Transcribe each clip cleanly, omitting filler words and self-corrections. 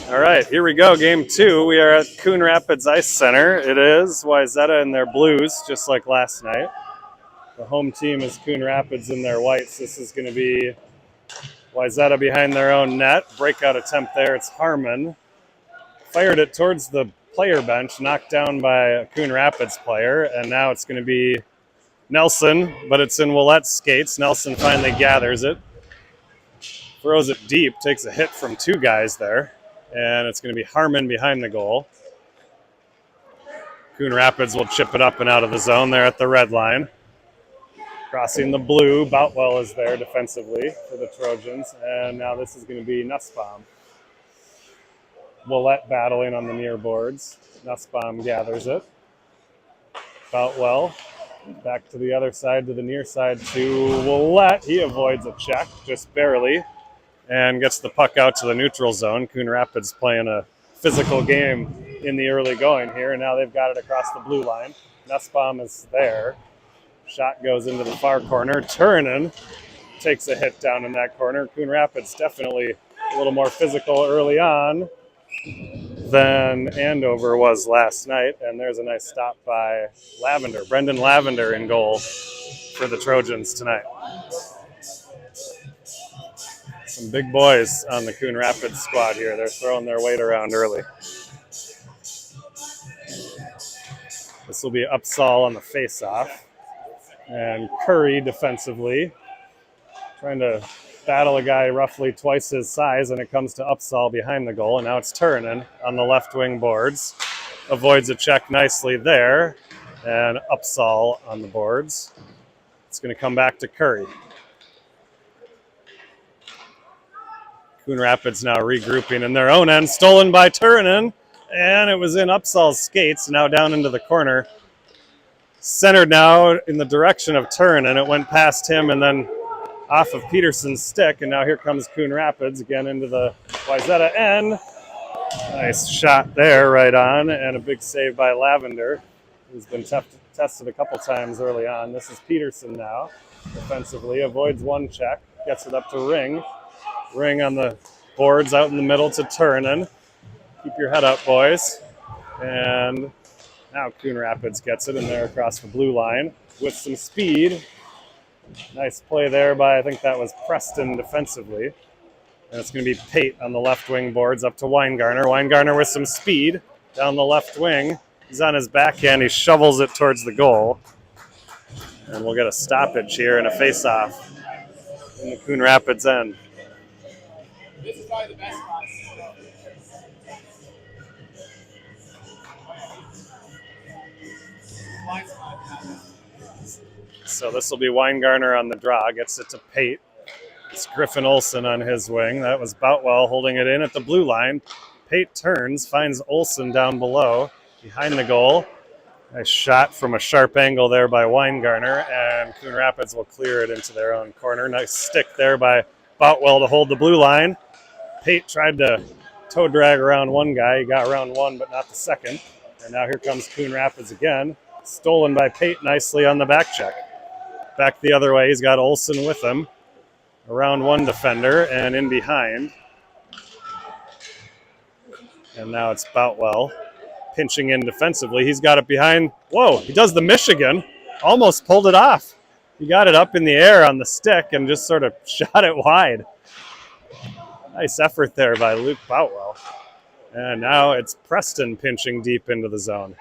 All right, here we go. Game 2. We are at Coon Rapids Ice Center. It is Wayzata in their blues, just like last night. The home team is Coon Rapids in their whites. This is going to be Wayzata behind their own net. Breakout attempt there. It's Harmon. Fired it towards the player bench, knocked down by a Coon Rapids player, and now it's going to be Nelson, but it's in Willette's skates. Nelson finally gathers it, throws it deep, takes a hit from two guys there. And it's going to be Harmon behind the goal. Coon Rapids will chip it up and out of the zone. They're at the red line. Crossing the blue, Boutwell is there defensively for the Trojans. And now this is going to be Nussbaum. Willette battling on the near boards. Nussbaum gathers it. Boutwell back to the other side, to the near side to Willette. He avoids a check, just barely, and gets the puck out to the neutral zone. Coon Rapids playing a physical game in the early going here, and now they've got it across the blue line. Nussbaum is there. Shot goes into the far corner. Turnin takes a hit down in that corner. Coon Rapids definitely a little more physical early on than Andover was last night, and there's a nice stop by Lavender. Brendan Lavender in goal for the Trojans tonight. Some big boys on the Coon Rapids squad here. They're throwing their weight around early. This will be Upsall on the face-off. And Curry defensively. trying to battle a guy roughly twice his size, and it comes to Upsall behind the goal, and now it's Turunen on the left wing boards. Avoids a check nicely there, and Upsall on the boards. It's going to come back to Curry. Coon Rapids now regrouping in their own end, stolen by Turunen, and it was in Upsall's skates, now down into the corner. Centered now in the direction of Turunen. It went past him and then off of Peterson's stick, and now here comes Coon Rapids again into the Wayzata end. Nice shot there, right on, and a big save by Lavender, who's been tested a couple times early on. This is Peterson now, defensively, avoids one check, gets it up to Ring. Ring on the boards out in the middle to Turunen. Keep your head up, boys. And now Coon Rapids gets it in there across the blue line with some speed. Nice play there by, I think that was Preston defensively. And it's going to be Pate on the left wing boards up to Weingartner. Weingartner with some speed down the left wing. He's on his backhand. He shovels it towards the goal. And we'll get a stoppage here and a face-off in the Coon Rapids end. This is probably the best spot. So this will be Weingartner on the draw. Gets it to Pate. It's Griffin Olsen on his wing. That was Boutwell holding it in at the blue line. Pate turns, finds Olsen down below, behind the goal. Nice shot from a sharp angle there by Weingartner, and Coon Rapids will clear it into their own corner. Nice stick there by Boutwell to hold the blue line. Pate tried to toe drag around one guy. He got around one, but not the second. And now here comes Coon Rapids again. Stolen by Pate nicely on the back check. Back the other way, he's got Olsen with him. Around one defender and in behind. And now it's Boutwell pinching in defensively. He's got it behind. Whoa, he does the Michigan. Almost pulled it off. He got it up in the air on the stick and just sort of shot it wide. Nice effort there by Luke Boutwell. And now it's Preston pinching deep into the zone.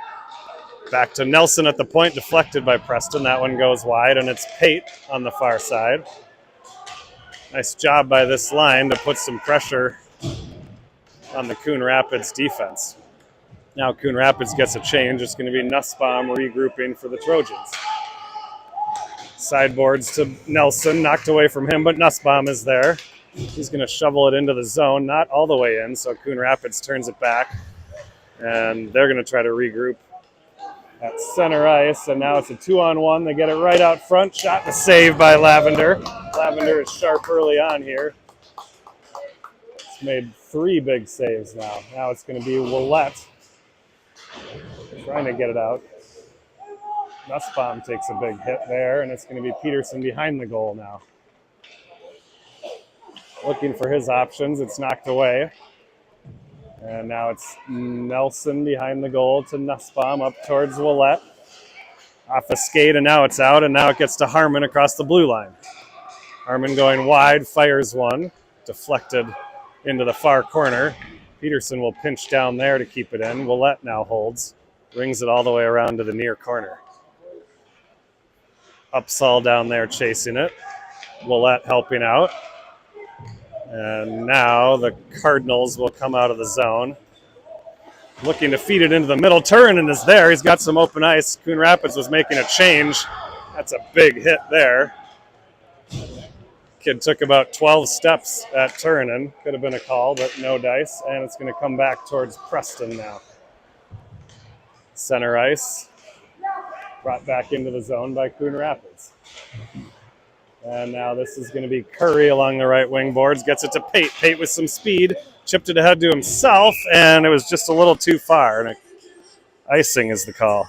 Back to Nelson at the point, deflected by Preston. That one goes wide, and it's Pate on the far side. Nice job by this line to put some pressure on the Coon Rapids defense. Now Coon Rapids gets a change. It's going to be Nussbaum regrouping for the Trojans. Sideboards to Nelson, knocked away from him, but Nussbaum is there. He's going to shovel it into the zone, not all the way in, so Coon Rapids turns it back, and they're going to try to regroup at center ice, and now it's a 2-on-1. They get it right out front. Shot and a save by Lavender. Lavender is sharp early on here. It's made 3 big saves now. Now it's going to be Willette trying to get it out. Nussbaum takes a big hit there, and it's going to be Peterson behind the goal now. Looking for his options. It's knocked away. And now it's Nelson behind the goal to Nussbaum up towards Willette. Off a skate, and now it's out, and now it gets to Harmon across the blue line. Harmon going wide, fires one, deflected into the far corner. Peterson will pinch down there to keep it in. Willette now holds, brings it all the way around to the near corner. Upsall down there chasing it. Willette helping out. And now the Cardinals will come out of the zone. Looking to feed it into the middle. Turunen is there. He's got some open ice. Coon Rapids was making a change. That's a big hit there. Kid took about 12 steps at Turunen. Could have been a call, but no dice. And it's going to come back towards Preston now. Center ice. Brought back into the zone by Coon Rapids. And now this is going to be Curry along the right wing boards. Gets it to Pate. Pate with some speed. Chipped it ahead to himself, and it was just a little too far. And icing is the call.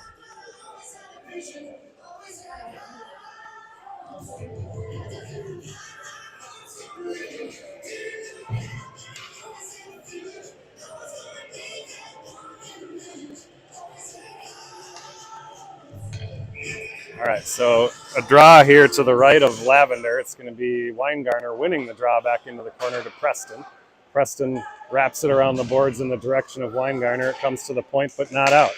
All right, so a draw here to the right of Lavender. It's going to be Weingartner winning the draw back into the corner to Preston. Preston wraps it around the boards in the direction of Weingartner. It comes to the point, but not out.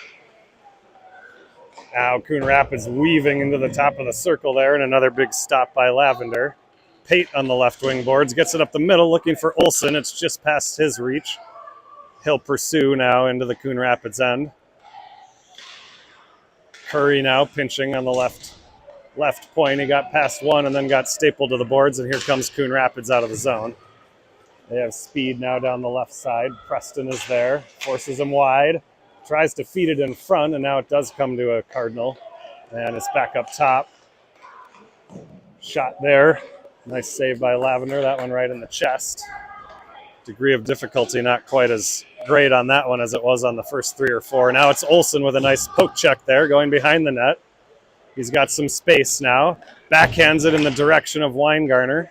Now Coon Rapids weaving into the top of the circle there, and another big stop by Lavender. Pate on the left wing boards, gets it up the middle, looking for Olson. It's just past his reach. He'll pursue now into the Coon Rapids end. Curry now pinching on the left point. He got past one and then got stapled to the boards, and here comes Coon Rapids out of the zone. They have speed now down the left side. Preston is there, forces him wide, tries to feed it in front, and now it does come to a Cardinal, and it's back up top. Shot there. Nice save by Lavender. That one right in the chest. Degree of difficulty not quite as great on that one as it was on the first 3 or 4. Now it's Olson with a nice poke check there, going behind the net. He's got some space now. Backhands it in the direction of Weingarner.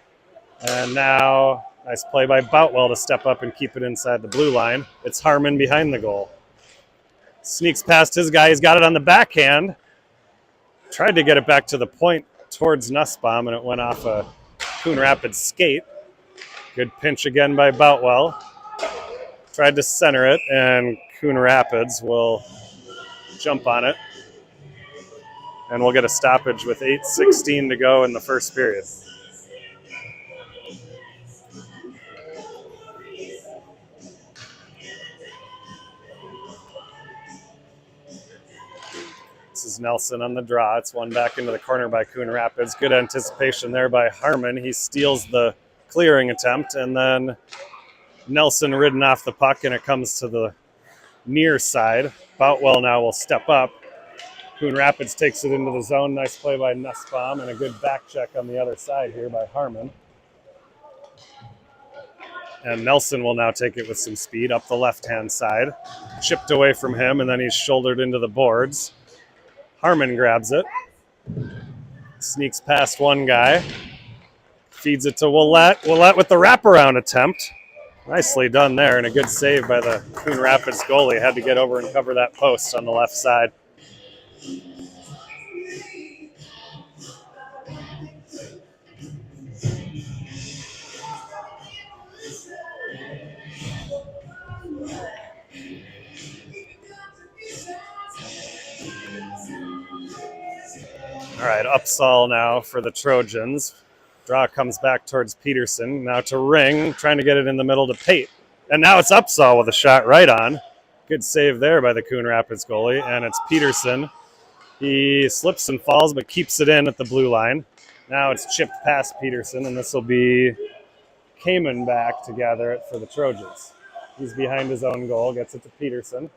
And now, nice play by Boutwell to step up and keep it inside the blue line. It's Harmon behind the goal. Sneaks past his guy. He's got it on the backhand. Tried to get it back to the point towards Nussbaum, and it went off a Coon Rapids skate. Good pinch again by Boutwell. Tried to center it, and Coon Rapids will jump on it. And we'll get a stoppage with 8:16 to go in the first period. This is Nelson on the draw. It's one back into the corner by Coon Rapids. Good anticipation there by Harmon. He steals the clearing attempt, and then Nelson ridden off the puck, and it comes to the near side. Boutwell now will step up. Coon Rapids takes it into the zone. Nice play by Nussbaum, and a good back check on the other side here by Harmon. And Nelson will now take it with some speed up the left-hand side. Chipped away from him, and then he's shouldered into the boards. Harmon grabs it. Sneaks past one guy. Feeds it to Willette. Willette with the wraparound attempt. Nicely done there, and a good save by the Coon Rapids goalie. Had to get over and cover that post on the left side. All right, Upsall now for the Trojans. Draw comes back towards Peterson. Now to Ring, trying to get it in the middle to Pate. And now it's Upsall with a shot right on. Good save there by the Coon Rapids goalie. And it's Peterson. He slips and falls, but keeps it in at the blue line. Now it's chipped past Peterson, and this will be Kamen back to gather it for the Trojans. He's behind his own goal, gets it to Peterson.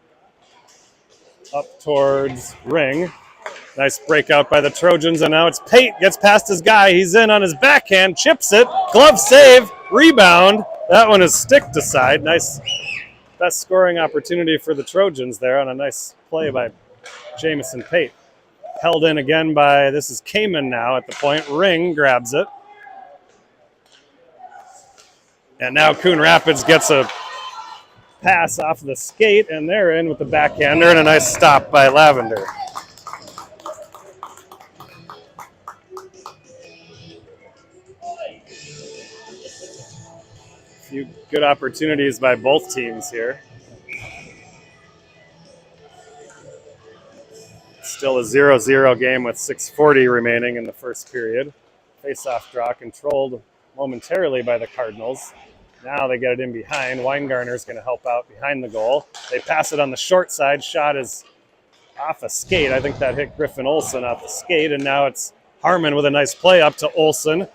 Up towards Ring. Nice breakout by the Trojans, and now it's Pate. Gets past his guy. He's in on his backhand, chips it. Glove save, rebound. That one is sticked aside. Nice, best scoring opportunity for the Trojans there on a nice play by Jamison Pate. Held in again by, this is Kamen now at the point. Ring grabs it. And now Coon Rapids gets a pass off the skate, and they're in with the backhander, and a nice stop by Lavender. Few good opportunities by both teams here. Still a 0-0 game with 6:40 remaining in the first period. Face-off draw controlled momentarily by the Cardinals. Now they get it in behind. Weingarner's going to help out behind the goal. They pass it on the short side. Shot is off a skate. I think that hit Griffin Olson off the skate, and now it's Harmon with a nice play up to Olson.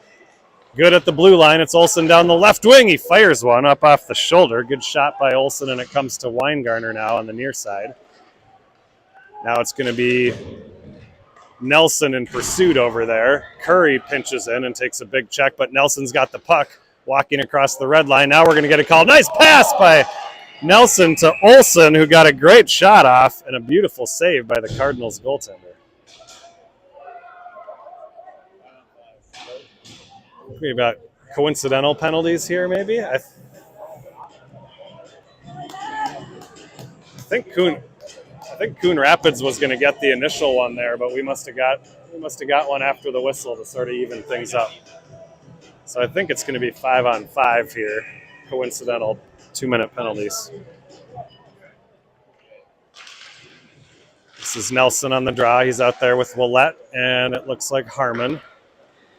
Good at the blue line. It's Olson down the left wing. He fires one up off the shoulder. Good shot by Olson, and it comes to Weingarner now on the near side. Now it's going to be Nelson in pursuit over there. Curry pinches in and takes a big check, but Nelson's got the puck walking across the red line. Now we're going to get a call. Nice pass by Nelson to Olson, who got a great shot off, and a beautiful save by the Cardinals goaltender. We've got coincidental penalties here, maybe. I think Coon Rapids was going to get the initial one there, but we must have got one after the whistle to sort of even things up. So I think it's going to be 5-on-5 here. Coincidental 2-minute penalties. This is Nelson on the draw. He's out there with Willette, and it looks like Harmon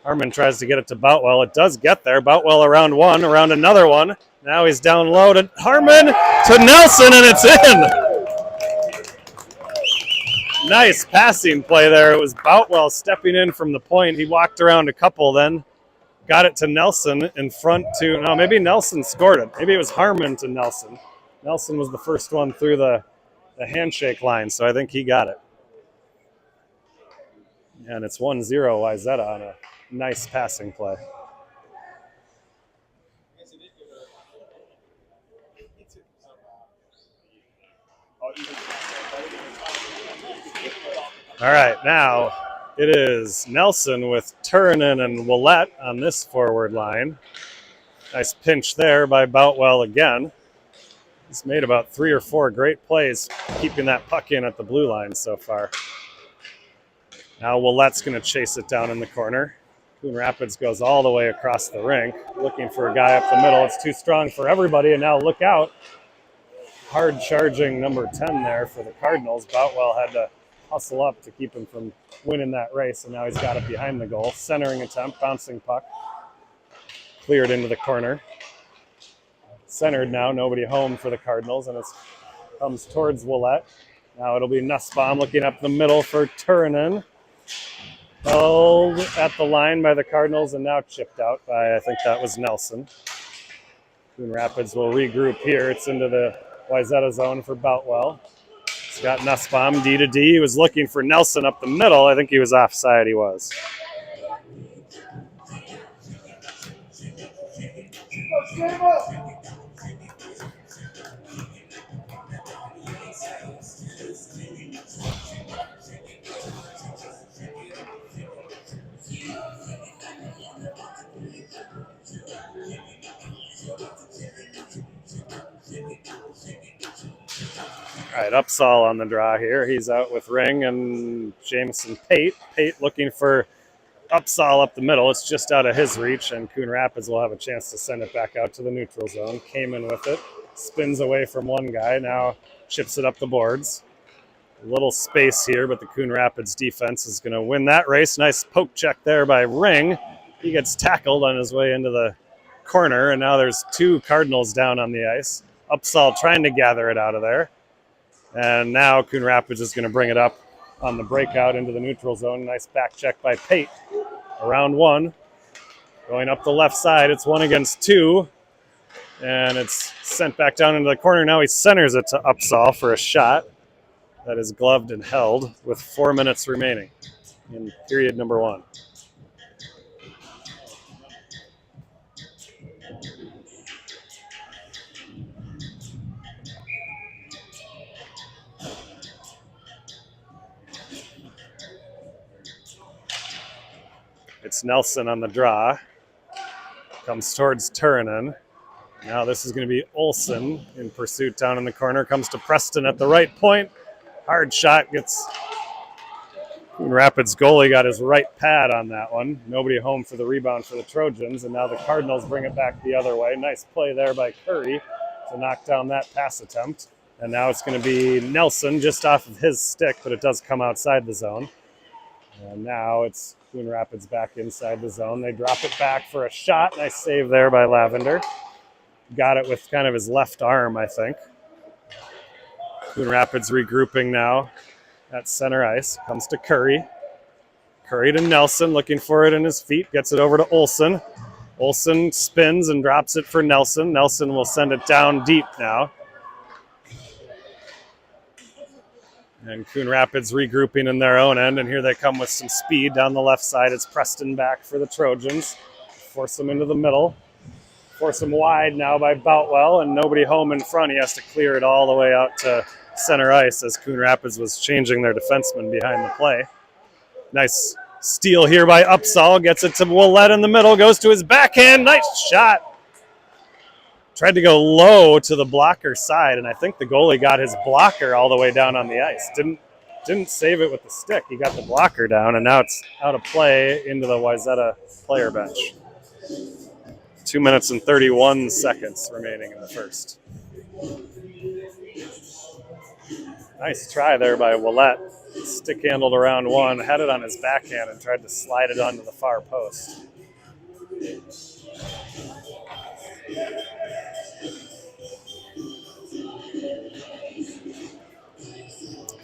Harmon tries to get it to Boutwell. It does get there. Boutwell around one, around another one. Now he's down low to Harmon, to Nelson, and it's in. Nice passing play there. It was Boutwell stepping in from the point. He walked around a couple, then got it to Nelson in front to, no, maybe Nelson scored it. Maybe it was Harmon to Nelson. Nelson was the first one through the handshake line, so I think he got it. And it's 1-0 Wayzata on a nice passing play. All right, now it is Nelson with Turunen and Willette on this forward line. Nice pinch there by Boutwell again. He's made about 3 or 4 great plays keeping that puck in at the blue line so far. Now Willette's going to chase it down in the corner. Coon Rapids goes all the way across the rink, looking for a guy up the middle. It's too strong for everybody, and now look out. Hard charging number 10 there for the Cardinals. Boutwell had to hustle up to keep him from winning that race, and now he's got it behind the goal. Centering attempt, bouncing puck. Cleared into the corner. Centered now, nobody home for the Cardinals, and it comes towards Willette. Now it'll be Nussbaum looking up the middle for Turunen. Held at the line by the Cardinals and now chipped out by, I think that was Nelson. Coon Rapids will regroup here. It's into the Wayzata zone for Boutwell. It's got Nussbaum, D to D. He was looking for Nelson up the middle. I think he was offside, he was. All right, Upsall on the draw here. He's out with Ring and Jameson Pate. Pate looking for Upsall up the middle. It's just out of his reach, and Coon Rapids will have a chance to send it back out to the neutral zone. Came in with it. Spins away from one guy. Now chips it up the boards. A little space here, but the Coon Rapids defense is going to win that race. Nice poke check there by Ring. He gets tackled on his way into the corner, and now there's 2 Cardinals down on the ice. Upsall trying to gather it out of there. And now Coon Rapids is going to bring it up on the breakout into the neutral zone. Nice back check by Pate. Around 1. Going up the left side. It's 1 against 2. And it's sent back down into the corner. Now he centers it to Upsall for a shot that is gloved and held with 4 minutes remaining in period number 1. It's Nelson on the draw. Comes towards Turunen. Now this is going to be Olsen in pursuit down in the corner. Comes to Preston at the right point. Hard shot gets... Coon Rapids goalie got his right pad on that one. Nobody home for the rebound for the Trojans. And now the Cardinals bring it back the other way. Nice play there by Curry to knock down that pass attempt. And now it's going to be Nelson just off of his stick, but it does come outside the zone. And now it's Coon Rapids back inside the zone. They drop it back for a shot. Nice save there by Lavender. Got it with kind of his left arm, I think. Coon Rapids regrouping now at center ice. Comes to Curry. Curry to Nelson, looking for it in his feet. Gets it over to Olsen. Olsen spins and drops it for Nelson. Nelson will send it down deep now. And Coon Rapids regrouping in their own end, and here they come with some speed down the left side. It's Preston back for the Trojans. Force them into the middle. Force them wide now by Boutwell, and nobody home in front. He has to clear it all the way out to center ice as Coon Rapids was changing their defenseman behind the play. Nice steal here by Upsall. Gets it to Willette in the middle. Goes to his backhand. Nice shot. Tried to go low to the blocker side, and I think the goalie got his blocker all the way down on the ice. Didn't save it with the stick. He got the blocker down, and now it's out of play into the Wayzata player bench. 2 minutes and 31 seconds remaining in the first. Nice try there by Willette. Stick handled around one, had it on his backhand and tried to slide it onto the far post.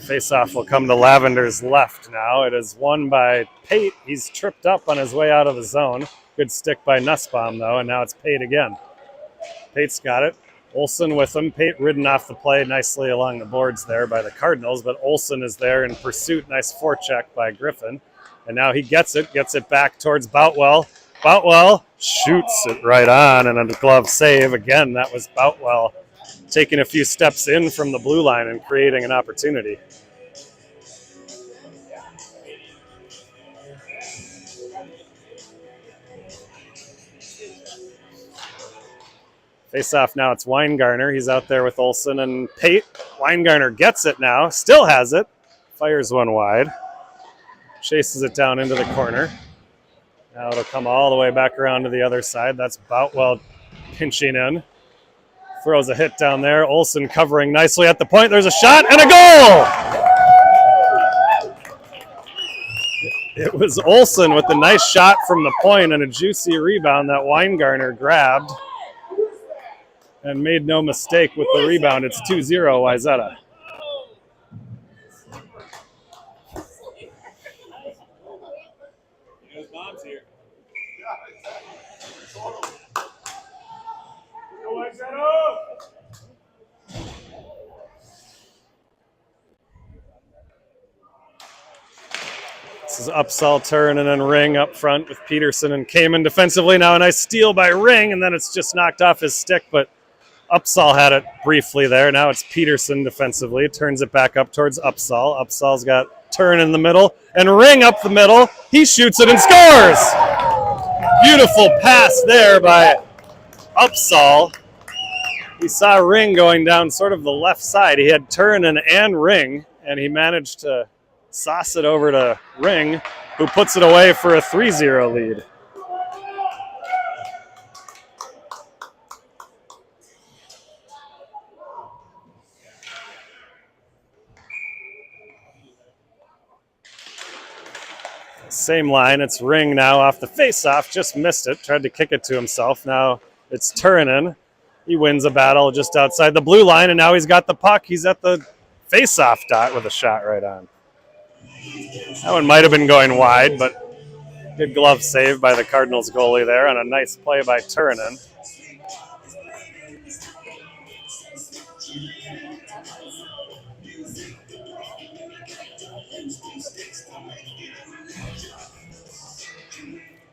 Face-off will come to Lavender's left now. It is won by Pate. He's tripped up on his way out of the zone. Good stick by Nussbaum, though, and now it's Pate again. Pate's got it. Olsen with him. Pate ridden off the play nicely along the boards there by the Cardinals, but Olsen is there in pursuit. Nice forecheck by Griffin. And now he gets it back towards Boutwell. Boutwell shoots it right on, and a glove save. Again, that was Boutwell taking a few steps in from the blue line and creating an opportunity. Face off now, it's Weingartner. He's out there with Olsen and Pate. Weingartner gets it now, still has it. Fires one wide. Chases it down into the corner. Now it'll come all the way back around to the other side. That's Boutwell pinching in. Throws a hit down there. Olsen covering nicely at the point. There's a shot and a goal! It was Olsen with a nice shot from the point and a juicy rebound that Weingartner grabbed and made no mistake with the rebound. It's 2-0 Wayzata. This is Upsall, Turn, and then Ring up front with Peterson and Kamen defensively. Now a nice steal by Ring, and then it's just knocked off his stick, but Upsall had it briefly there. Now it's Peterson defensively. Turns it back up towards Upsall. Upsall's got Turn in the middle and Ring up the middle. He shoots it and scores! Beautiful pass there by Upsall. He saw Ring going down sort of the left side. He had Turn and Ring, and he managed to sauce it over to Ring, who puts it away for a 3-0 lead. Same line, it's Ring now off the face-off, just missed it, tried to kick it to himself. Now it's Turunen. He wins a battle just outside the blue line, and now he's got the puck. He's at the face-off dot with a shot right on. That one might have been going wide, but good glove save by the Cardinals goalie there on a nice play by Turunen.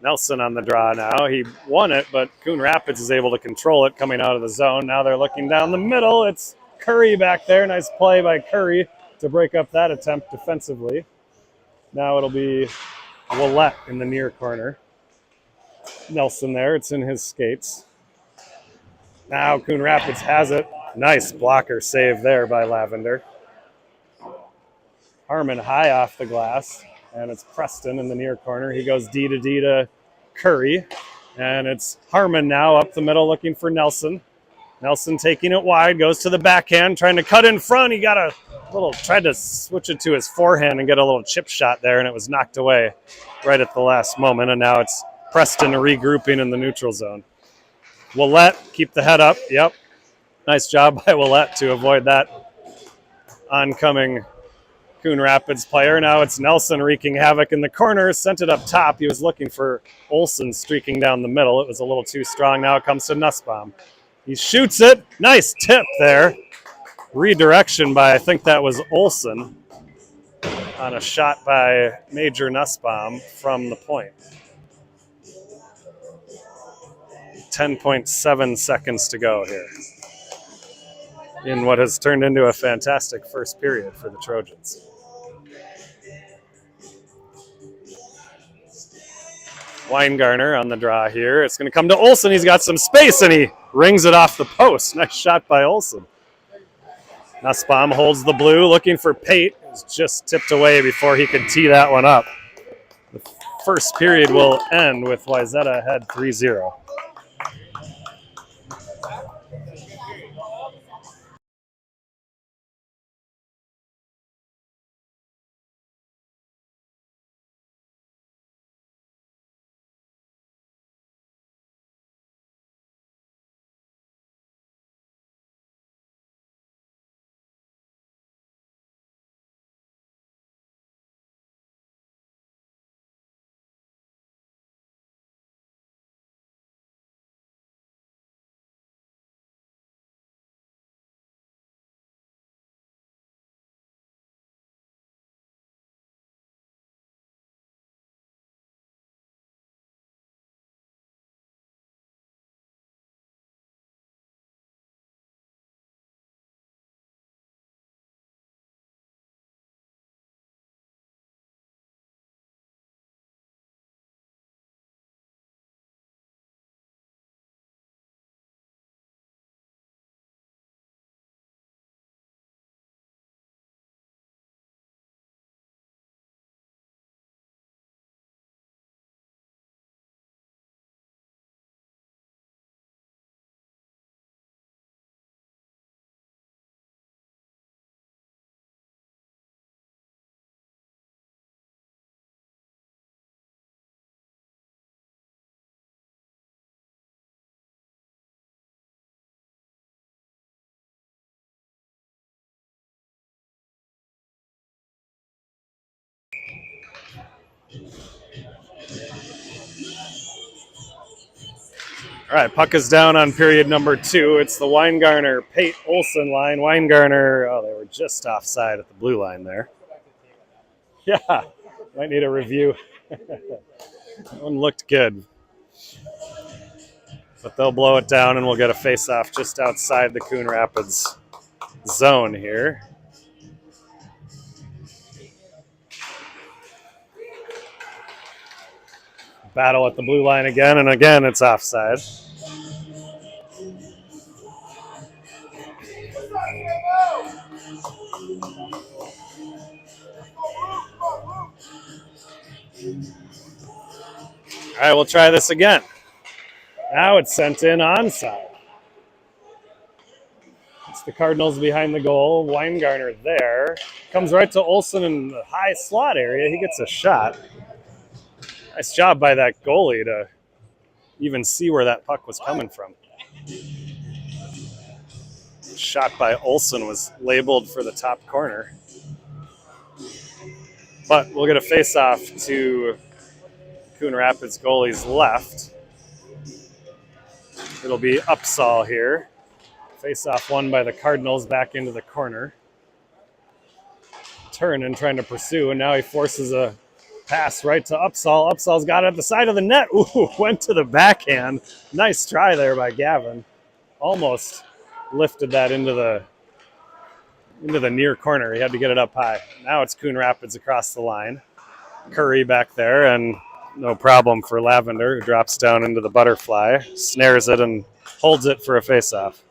Nelson on the draw now. He won it, but Coon Rapids is able to control it coming out of the zone. Now they're looking down the middle. It's Curry back there. Nice play by Curry to break up that attempt defensively. Now it'll be Willette in the near corner. Nelson there. It's in his skates. Now Coon Rapids has it. Nice blocker save there by Lavender. Harmon high off the glass. And it's Preston in the near corner. He goes D to Curry. And it's Harmon now up the middle looking for Nelson. Nelson taking it wide, goes to the backhand, trying to cut in front. He got tried to switch it to his forehand and get a little chip shot there, and it was knocked away right at the last moment. And now it's Preston regrouping in the neutral zone. Willette, keep the head up. Yep. Nice job by Willette to avoid that oncoming Coon Rapids player. Now it's Nelson wreaking havoc in the corner, sent it up top. He was looking for Olsen streaking down the middle. It was a little too strong. Now it comes to Nussbaum. He shoots it. Nice tip there. Redirection by, I think that was Olsen on a shot by Major Nussbaum from the point. 10.7 seconds to go here in what has turned into a fantastic first period for the Trojans. Weingartner on the draw here. It's going to come to Olsen. He's got some space, and he rings it off the post. Nice shot by Olsen. Nussbaum holds the blue, looking for Pate. It's just tipped away before he could tee that one up. The first period will end with Wayzata ahead 3-0. All right, puck is down on period number 2. It's the Weingartner Pate Olsen line. Weingartner, oh, they were just offside at the blue line there. Yeah, might need a review. That one looked good. But they'll blow it down and we'll get a face-off just outside the Coon Rapids zone here. Battle at the blue line again, and again it's offside. All right, we'll try this again. Now it's sent in onside. It's the Cardinals behind the goal. Weingartner there. Comes right to Olsen in the high slot area. He gets a shot. Nice job by that goalie to even see where that puck was coming from. Shot by Olsen was labeled for the top corner. But we'll get a face-off to Coon Rapids goalie's left. It'll be Upsall here. Face-off won by the Cardinals back into the corner. Turn and trying to pursue, and now he forces a pass right to Upsall. Upsall's got it at the side of the net. Ooh, went to the backhand. Nice try there by Gavin. Almost lifted that into the near corner. He had to get it up high. Now it's Coon Rapids across the line. Curry back there, and no problem for Lavender, who drops down into the butterfly, snares it, and holds it for a face-off.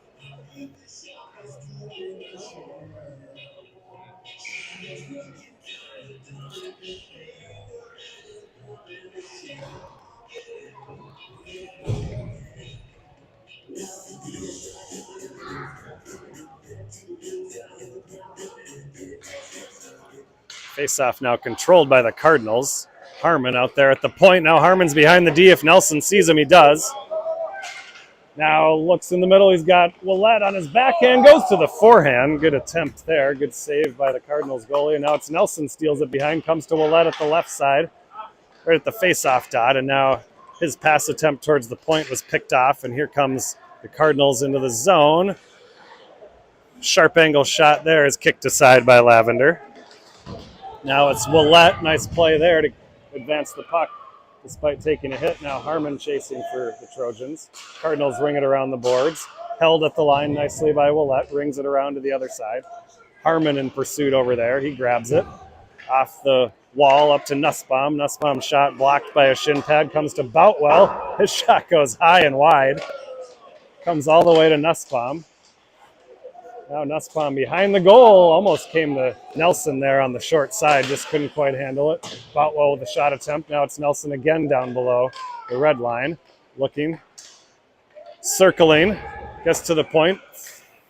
Face-off now controlled by the Cardinals. Harmon out there at the point. Now Harmon's behind the D. If Nelson sees him, he does. Now looks in the middle. He's got Willette on his backhand. Goes to the forehand. Good attempt there. Good save by the Cardinals goalie. And now it's Nelson steals it behind. Comes to Willette at the left side. Right at the face-off dot. And now his pass attempt towards the point was picked off. And here comes the Cardinals into the zone. Sharp angle shot there is kicked aside by Lavender. Now it's Willette. Nice play there to advance the puck despite taking a hit. Now Harmon chasing for the Trojans. Cardinals ring it around the boards. Held at the line nicely by Willette. Rings it around to the other side. Harmon in pursuit over there. He grabs it. Off the wall up to Nussbaum. Nussbaum's shot blocked by a shin pad. Comes to Boutwell. His shot goes high and wide. Comes all the way to Nussbaum. Now Nussbaum behind the goal. Almost came to Nelson there on the short side. Just couldn't quite handle it. Boutwell with a shot attempt. Now it's Nelson again down below the red line. Looking. Circling. Gets to the point.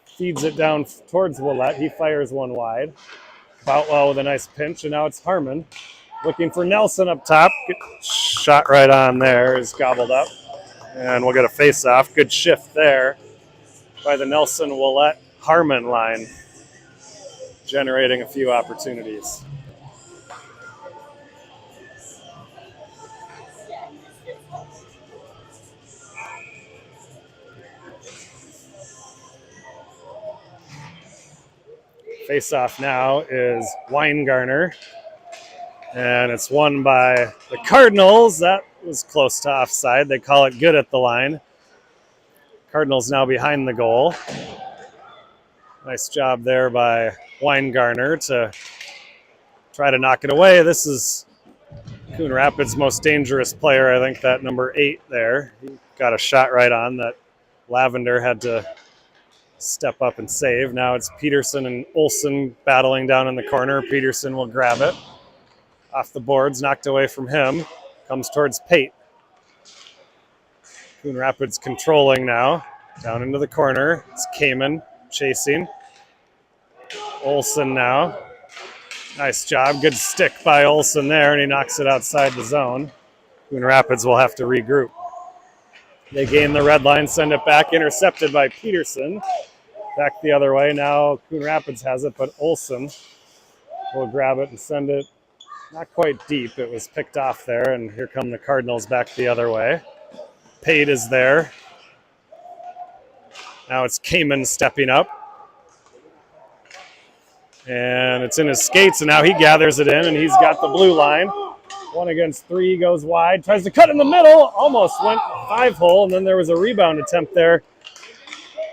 Feeds it down towards Willette. He fires one wide. Boutwell with a nice pinch. And now it's Harmon. Looking for Nelson up top. Shot right on there. Is gobbled up. And we'll get a face-off. Good shift there by the Nelson-Willette Harmon line, generating a few opportunities. Face-off now is Weingartner, and it's won by the Cardinals. That was close to offside. They call it good at the line. Cardinals now behind the goal. Nice job there by Weingartner to try to knock it away. This is Coon Rapids' most dangerous player, I think, that number 8 there. He got a shot right on that Lavender had to step up and save. Now it's Peterson and Olsen battling down in the corner. Peterson will grab it. Off the boards, knocked away from him. Comes towards Pate. Coon Rapids controlling now. Down into the corner. It's Kamen chasing. Olsen now. Nice job. Good stick by Olsen there, and he knocks it outside the zone. Coon Rapids will have to regroup. They gain the red line, send it back, intercepted by Peterson. Back the other way. Now Coon Rapids has it, but Olsen will grab it and send it Not quite deep. It was picked off there, and here come the Cardinals back the other way. Pate is there. Now it's Kamen stepping up. And it's in his skates, and now he gathers it in, and he's got the blue line. 1 against 3, goes wide, tries to cut in the middle, almost went 5-hole, and then there was a rebound attempt there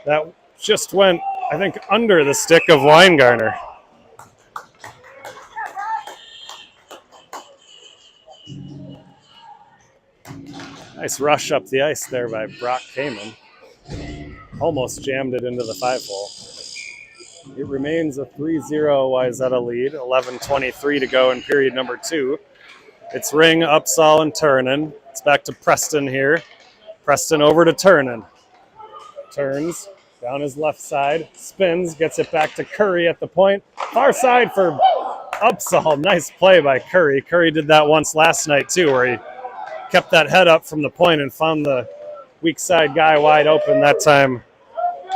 that just went, I think, under the stick of Weingartner. Nice rush up the ice there by Brock Kamen. Almost jammed it into the 5-hole. It remains a 3-0 Wayzata lead, 11:23 to go in period number 2. It's Ring, Upsall, and Turnen. It's back to Preston here. Preston over to Turnen. Turns down his left side, spins, gets it back to Curry at the point. Far side for Upsall. Nice play by Curry. Curry did that once last night too, where he kept that head up from the point and found the weak side guy wide open. That time,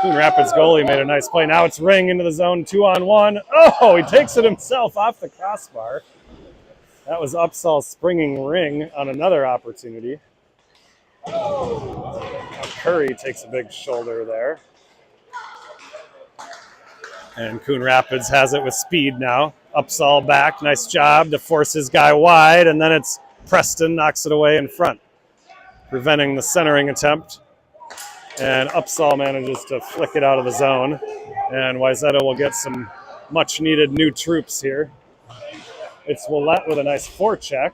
Coon Rapids goalie made a nice play. Now it's Ring into the zone, 2-on-1. Oh, he takes it himself off the crossbar. That was Upsall springing Ring on another opportunity. Curry takes a big shoulder there. And Coon Rapids has it with speed now. Upsall back, nice job to force his guy wide, and then it's Preston knocks it away in front, preventing the centering attempt. And Upsall manages to flick it out of the zone. And Wayzata will get some much-needed new troops here. It's Willett with a nice forecheck.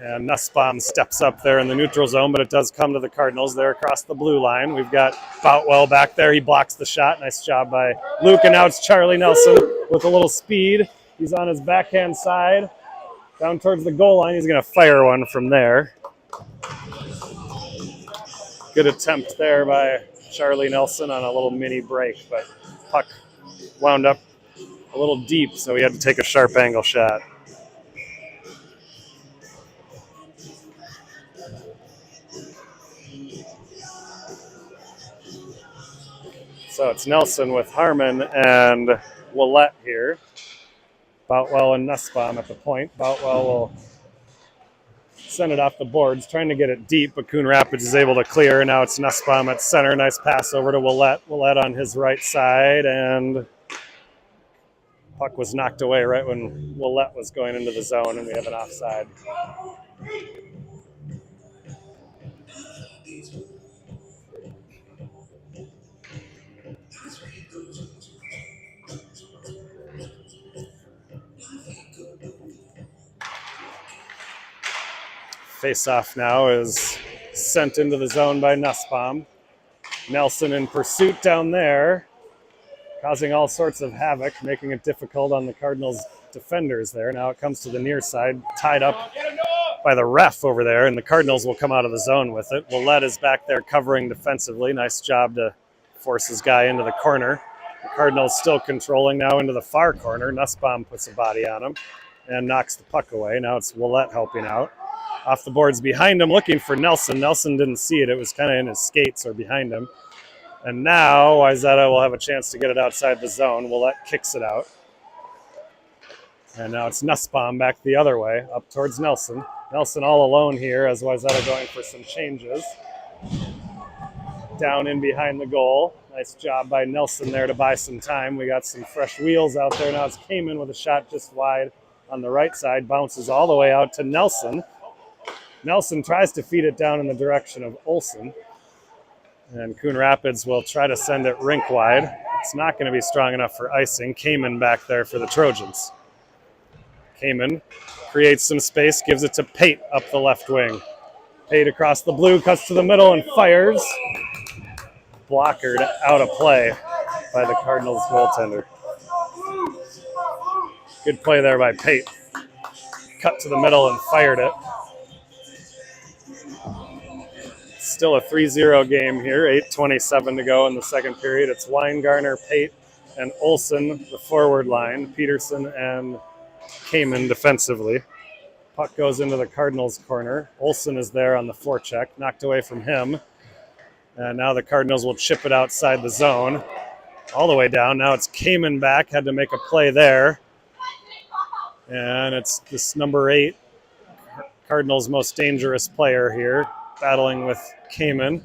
And Nussbaum steps up there in the neutral zone, but it does come to the Cardinals there across the blue line. We've got Boutwell back there. He blocks the shot. Nice job by Luke. And now it's Charlie Nelson with a little speed. He's on his backhand side. Down towards the goal line. He's going to fire one from there. Good attempt there by Charlie Nelson on a little mini break, but puck wound up a little deep, so he had to take a sharp angle shot. So it's Nelson with Harmon and Willett here. Boutwell and Nussbaum at the point. Boutwell will send it off the boards, trying to get it deep, but Coon Rapids is able to clear. Now it's Nussbaum at center. Nice pass over to Willett. Willett on his right side, and puck was knocked away right when Willett was going into the zone, and we have an offside. Face-off now is sent into the zone by Nussbaum. Nelson in pursuit down there, causing all sorts of havoc, making it difficult on the Cardinals' defenders there. Now it comes to the near side, tied up by the ref over there, and the Cardinals will come out of the zone with it. Willett is back there covering defensively. Nice job to force his guy into the corner. The Cardinals still controlling now into the far corner. Nussbaum puts a body on him and knocks the puck away. Now it's Willett helping out. Off the boards behind him, looking for Nelson. Nelson didn't see it. It was kind of in his skates or behind him. And now Wayzata will have a chance to get it outside the zone. Willett kicks it out. And now it's Nussbaum back the other way, up towards Nelson. Nelson all alone here as Wayzata going for some changes. Down in behind the goal. Nice job by Nelson there to buy some time. We got some fresh wheels out there. Now it's Kamen with a shot just wide on the right side. Bounces all the way out to Nelson. Nelson tries to feed it down in the direction of Olsen. And Coon Rapids will try to send it rink wide. It's not going to be strong enough for icing. Kamen back there for the Trojans. Kamen creates some space, gives it to Pate up the left wing. Pate across the blue, cuts to the middle and fires. Blockered out of play by the Cardinals goaltender. Good play there by Pate. Cut to the middle and fired it. Still a 3-0 game here, 8:27 to go in the second period. It's Weingartner, Pate, and Olsen, the forward line. Peterson and Kamen defensively. Puck goes into the Cardinals' corner. Olsen is there on the forecheck, knocked away from him. And now the Cardinals will chip it outside the zone. all the way down. Now it's Kamen back, had to make a play there. And it's this number 8, Cardinals' most dangerous player here, battling with Kamen.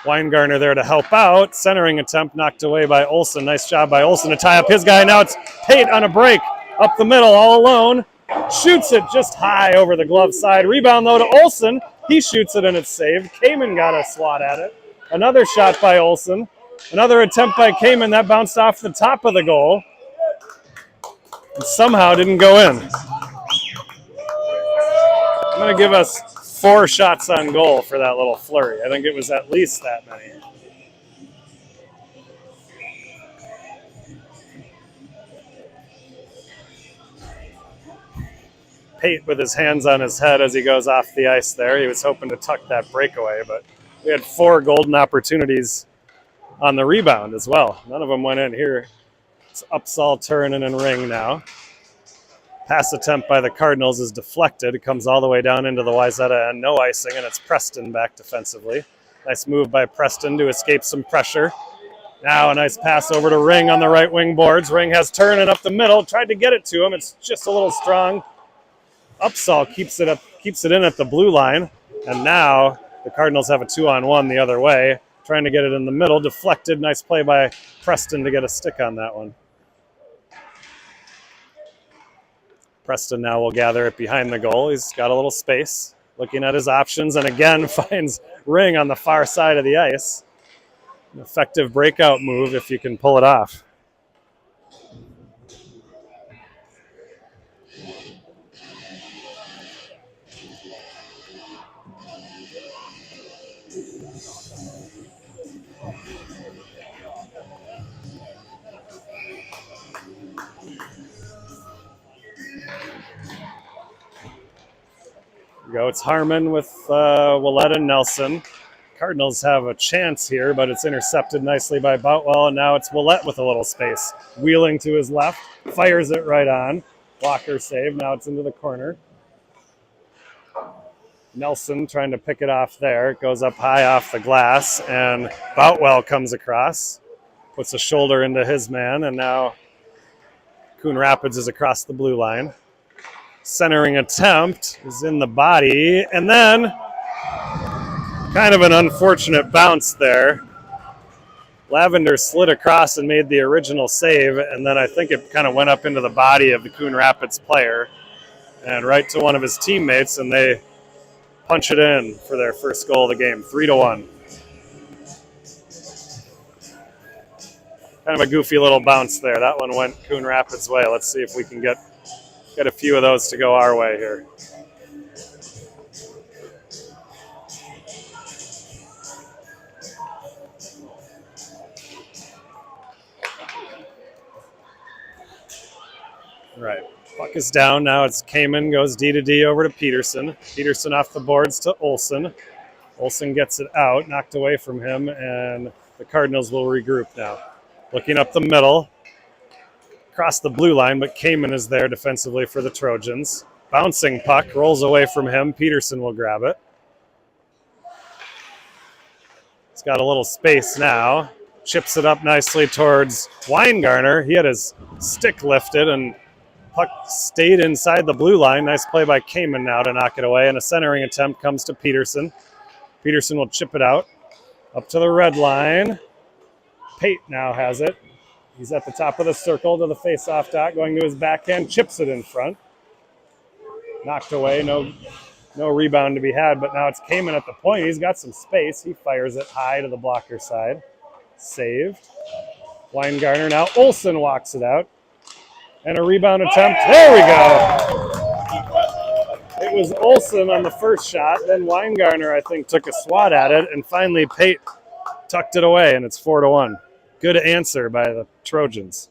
Weingartner there to help out. Centering attempt knocked away by Olsen. Nice job by Olsen to tie up his guy. Now it's Pate on a break. Up the middle, all alone. Shoots it just high over the glove side. Rebound, though, to Olsen. He shoots it, and it's saved. Kamen got a swat at it. Another shot by Olsen. Another attempt by Kamen. That bounced off the top of the goal. And somehow didn't go in. I'm going to give us 4 shots on goal for that little flurry. I think it was at least that many. Pate with his hands on his head as he goes off the ice there. He was hoping to tuck that breakaway, but we had 4 golden opportunities on the rebound as well. None of them went in here. It's Upsall, Turunen, and Ring now. Pass attempt by the Cardinals is deflected. It comes all the way down into the Wayzata and no icing, and it's Preston back defensively. Nice move by Preston to escape some pressure. Now a nice pass over to Ring on the right wing boards. Ring has Turunen up the middle. Tried to get it to him. It's just a little strong. Upsall keeps it in at the blue line, and now the Cardinals have a 2-on-1 the other way, trying to get it in the middle. Deflected. Nice play by Preston to get a stick on that one. Preston now will gather it behind the goal. He's got a little space, looking at his options, and again finds Ring on the far side of the ice. An effective breakout move if you can pull it off. Go. It's Harmon with Willett and Nelson. Cardinals have a chance here, but it's intercepted nicely by Boutwell, and now it's Willett with a little space. Wheeling to his left, fires it right on. Blocker save. Now it's into the corner. Nelson trying to pick it off there. It goes up high off the glass, and Boutwell comes across, puts a shoulder into his man, and now Coon Rapids is across the blue line. Centering attempt is in the body, and then kind of an unfortunate bounce there. Lavender slid across and made the original save, and then I think it kind of went up into the body of the Coon Rapids player and right to one of his teammates, and they punch it in for their first goal of the game, 3-1. Kind of a goofy little bounce there. That one went Coon Rapids' way. Let's see if we can get a few of those to go our way here. Right. Puck is down. Now it's Kamen, goes D to D over to Peterson. Peterson off the boards to Olsen. Olsen gets it out, knocked away from him, and the Cardinals will regroup now. Looking up the middle, across the blue line, but Kamen is there defensively for the Trojans. Bouncing puck, rolls away from him. Peterson will grab it. He's got a little space now. Chips it up nicely towards Weingartner. He had his stick lifted, and puck stayed inside the blue line. Nice play by Kamen now to knock it away, and a centering attempt comes to Peterson. Peterson will chip it out up to the red line. Pate now has it. He's at the top of the circle to the face-off dot, going to his backhand, chips it in front. Knocked away, no rebound to be had, but now it's Kamen at the point. He's got some space. He fires it high to the blocker side. Saved. Weingartner now. Olsen walks it out. And a rebound attempt. There we go. It was Olsen on the first shot. Then Weingartner, I think, took a swat at it. And finally, Pate tucked it away, and it's 4-1. Good answer by the Trojans.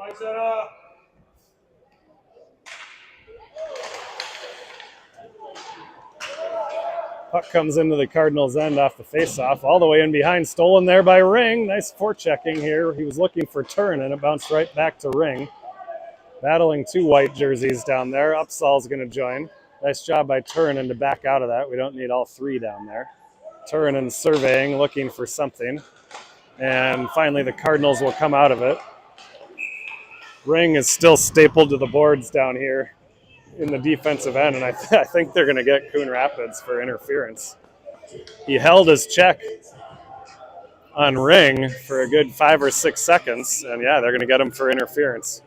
Wayzata. Puck comes into the Cardinals' end off the faceoff, all the way in behind, stolen there by Ring. Nice forechecking here. He was looking for turn, and it bounced right back to Ring. Battling two white jerseys down there. Upsal's going to join. Nice job by Turin to back out of that. We don't need all three down there. Turin surveying, looking for something. And finally, the Cardinals will come out of it. Ring is still stapled to the boards down here in the defensive end, and I think they're going to get Coon Rapids for interference. He held his check on Ring for a good 5 or 6 seconds, and yeah, they're going to get him for interference.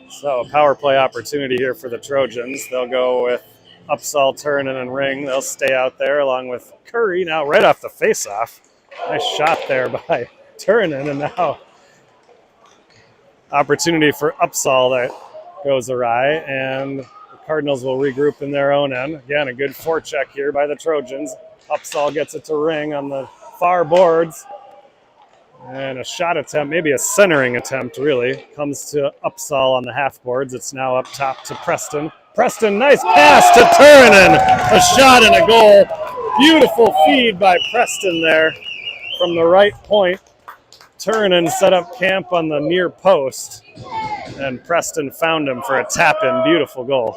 So a power play opportunity here for the Trojans. They'll go with Upsal, Turin, and Ring. They'll stay out there along with Curry. Now right off the face-off. Nice shot there by Turin, and now opportunity for Upsal that goes awry, and the Cardinals will regroup in their own end. Again, a good forecheck here by the Trojans. Upsal gets it to Ring on the far boards. And a shot attempt, maybe a centering attempt, really, comes to Upsal on the half boards. It's now up top to Preston. Preston, nice pass to Turin. A shot and a goal. Beautiful feed by Preston there from the right point. Turin set up camp on the near post, and Preston found him for a tap-in. Beautiful goal.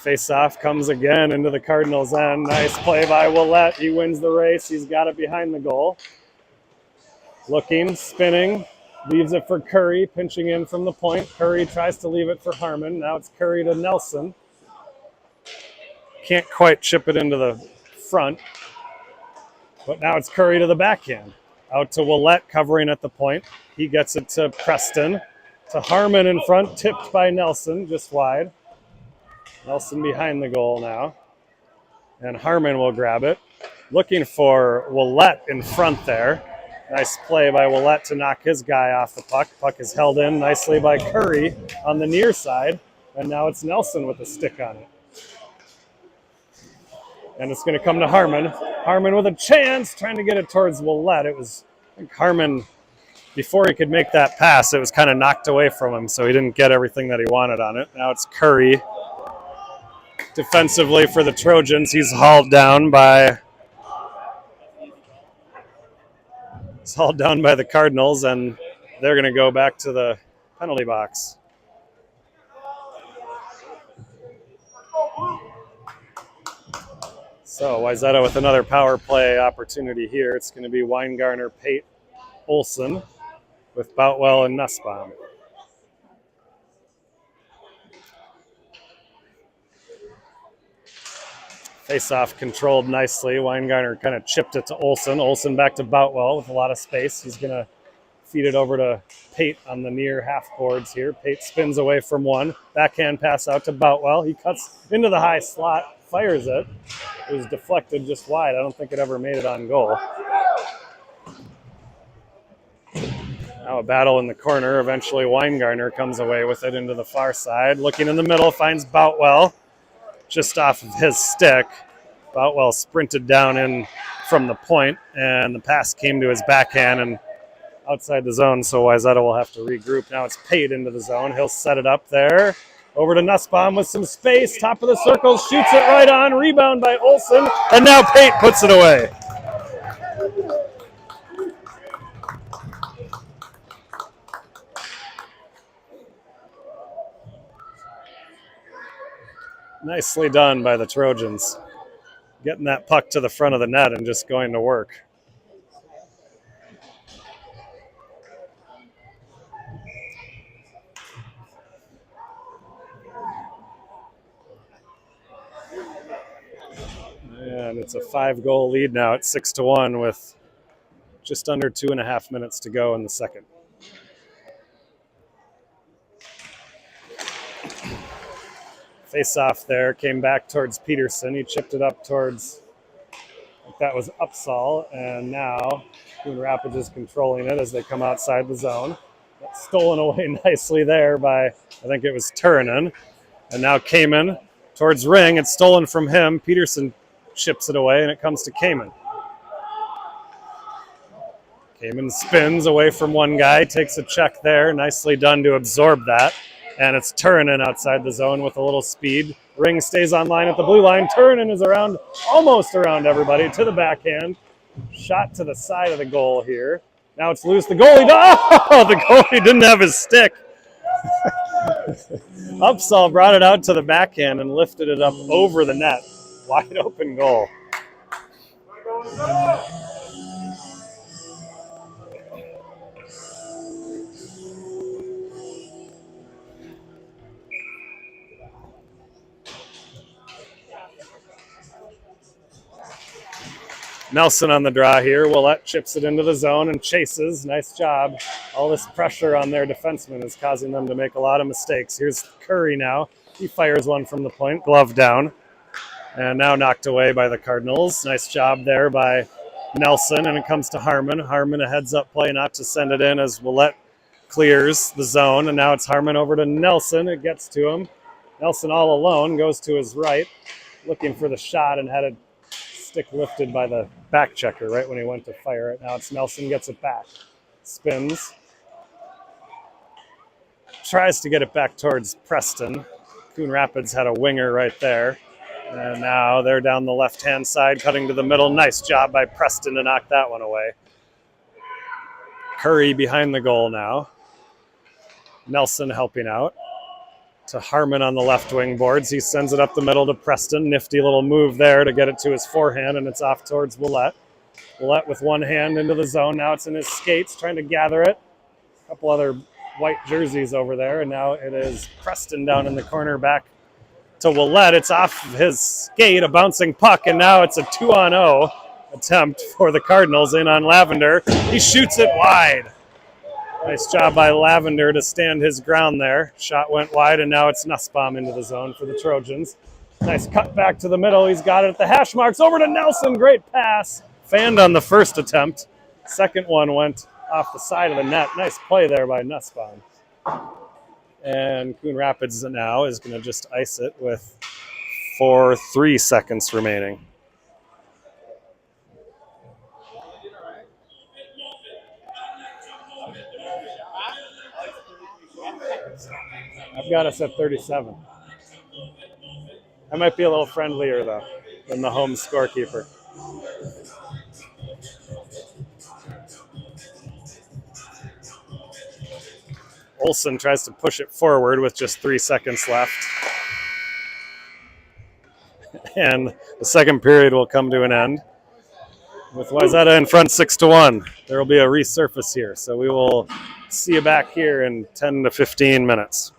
Face-off comes again into the Cardinals' end. Nice play by Willett. He wins the race. He's got it behind the goal. Looking, spinning, leaves it for Curry, pinching in from the point. Curry tries to leave it for Harmon. Now it's Curry to Nelson. Can't quite chip it into the front. But now it's Curry to the backhand. Out to Willett, covering at the point. He gets it to Preston. To Harmon in front, tipped by Nelson, just wide. Nelson behind the goal now. And Harmon will grab it. Looking for Willett in front there. Nice play by Willett to knock his guy off the puck. Puck is held in nicely by Curry on the near side. And now it's Nelson with a stick on it. And it's going to come to Harmon. Harmon with a chance, trying to get it towards Willett. It was, I think Harmon, before he could make that pass, it was kind of knocked away from him, so he didn't get everything that he wanted on it. Now it's Curry. Defensively for the Trojans, he's hauled down by the Cardinals, and they're going to go back to the penalty box. So Wayzata with another power play opportunity here. It's going to be Weingartner, Pate, Olsen with Boutwell and Nussbaum. Face-off controlled nicely. Weingartner kind of chipped it to Olsen. Olsen back to Boutwell with a lot of space. He's going to feed it over to Pate on the near half boards here. Pate spins away from one. Backhand pass out to Boutwell. He cuts into the high slot, fires it. It was deflected just wide. I don't think it ever made it on goal. Now a battle in the corner. Eventually Weingartner comes away with it into the far side. Looking in the middle, finds Boutwell. Just off of his stick. Boutwell sprinted down in from the point, and the pass came to his backhand and outside the zone, so Wayzata will have to regroup. Now it's Pate into the zone. He'll set it up there. Over to Nussbaum with some space. Top of the circle, shoots it right on. Rebound by Olsen, and now Pate puts it away. Nicely done by the Trojans. Getting that puck to the front of the net and just going to work. And it's a 5-goal lead now at 6-1 with just under 2.5 minutes to go in the second. Face off there, came back towards Peterson. He chipped it up towards think that was Upsall, and now Coon Rapids is controlling it as they come outside the zone. That's stolen away nicely there by, I think it was Turunen. And now Kamen towards Ring. It's stolen from him. Peterson chips it away, and it comes to Kamen. Kamen spins away from one guy, takes a check there. Nicely done to absorb that. And it's Turunen outside the zone with a little speed. Ring stays on line at the blue line. Turunen is around, almost around everybody, to the backhand. Shot to the side of the goal here. Now it's loose. The goalie, oh, the goalie didn't have his stick. Upsall brought it out to the backhand and lifted it up over the net. Wide open goal. Nelson on the draw here. Willette chips it into the zone and chases. Nice job. All this pressure on their defenseman is causing them to make a lot of mistakes. Here's Curry now. He fires one from the point, glove down. And now knocked away by the Cardinals. Nice job there by Nelson. And it comes to Harmon. Harmon a heads-up play not to send it in as Willette clears the zone. And now it's Harmon over to Nelson. It gets to him. Nelson all alone goes to his right, looking for the shot and had a stick lifted by the back checker right when he went to fire it. Now it's Nelson, gets it back. Spins. Tries to get it back towards Preston. Coon Rapids had a winger right there. And now they're down the left-hand side, cutting to the middle. Nice job by Preston to knock that one away. Curry behind the goal now. Nelson helping out. To Harmon on the left wing boards. He sends it up the middle to Preston. Nifty little move there to get it to his forehand, and it's off towards Willette. Willette with one hand into the zone. Now it's in his skates, trying to gather it. A couple other white jerseys over there, and now it is Preston down in the corner back to Willette. It's off his skate, a bouncing puck, and now it's a 2-on-0 attempt for the Cardinals in on Lavender. He shoots it wide. Nice job by Lavender to stand his ground there. Shot went wide, and now it's Nussbaum into the zone for the Trojans. Nice cut back to the middle. He's got it at the hash marks. Over to Nelson. Great pass. Fanned on the first attempt. Second one went off the side of the net. Nice play there by Nussbaum. And Coon Rapids now is going to just ice it with 3 seconds remaining. I've got us at 37. I might be a little friendlier, though, than the home scorekeeper. Olsen tries to push it forward with just 3 seconds left. And the second period will come to an end with Wayzata in front 6-1. There will be a resurface here, so we will see you back here in 10 to 15 minutes.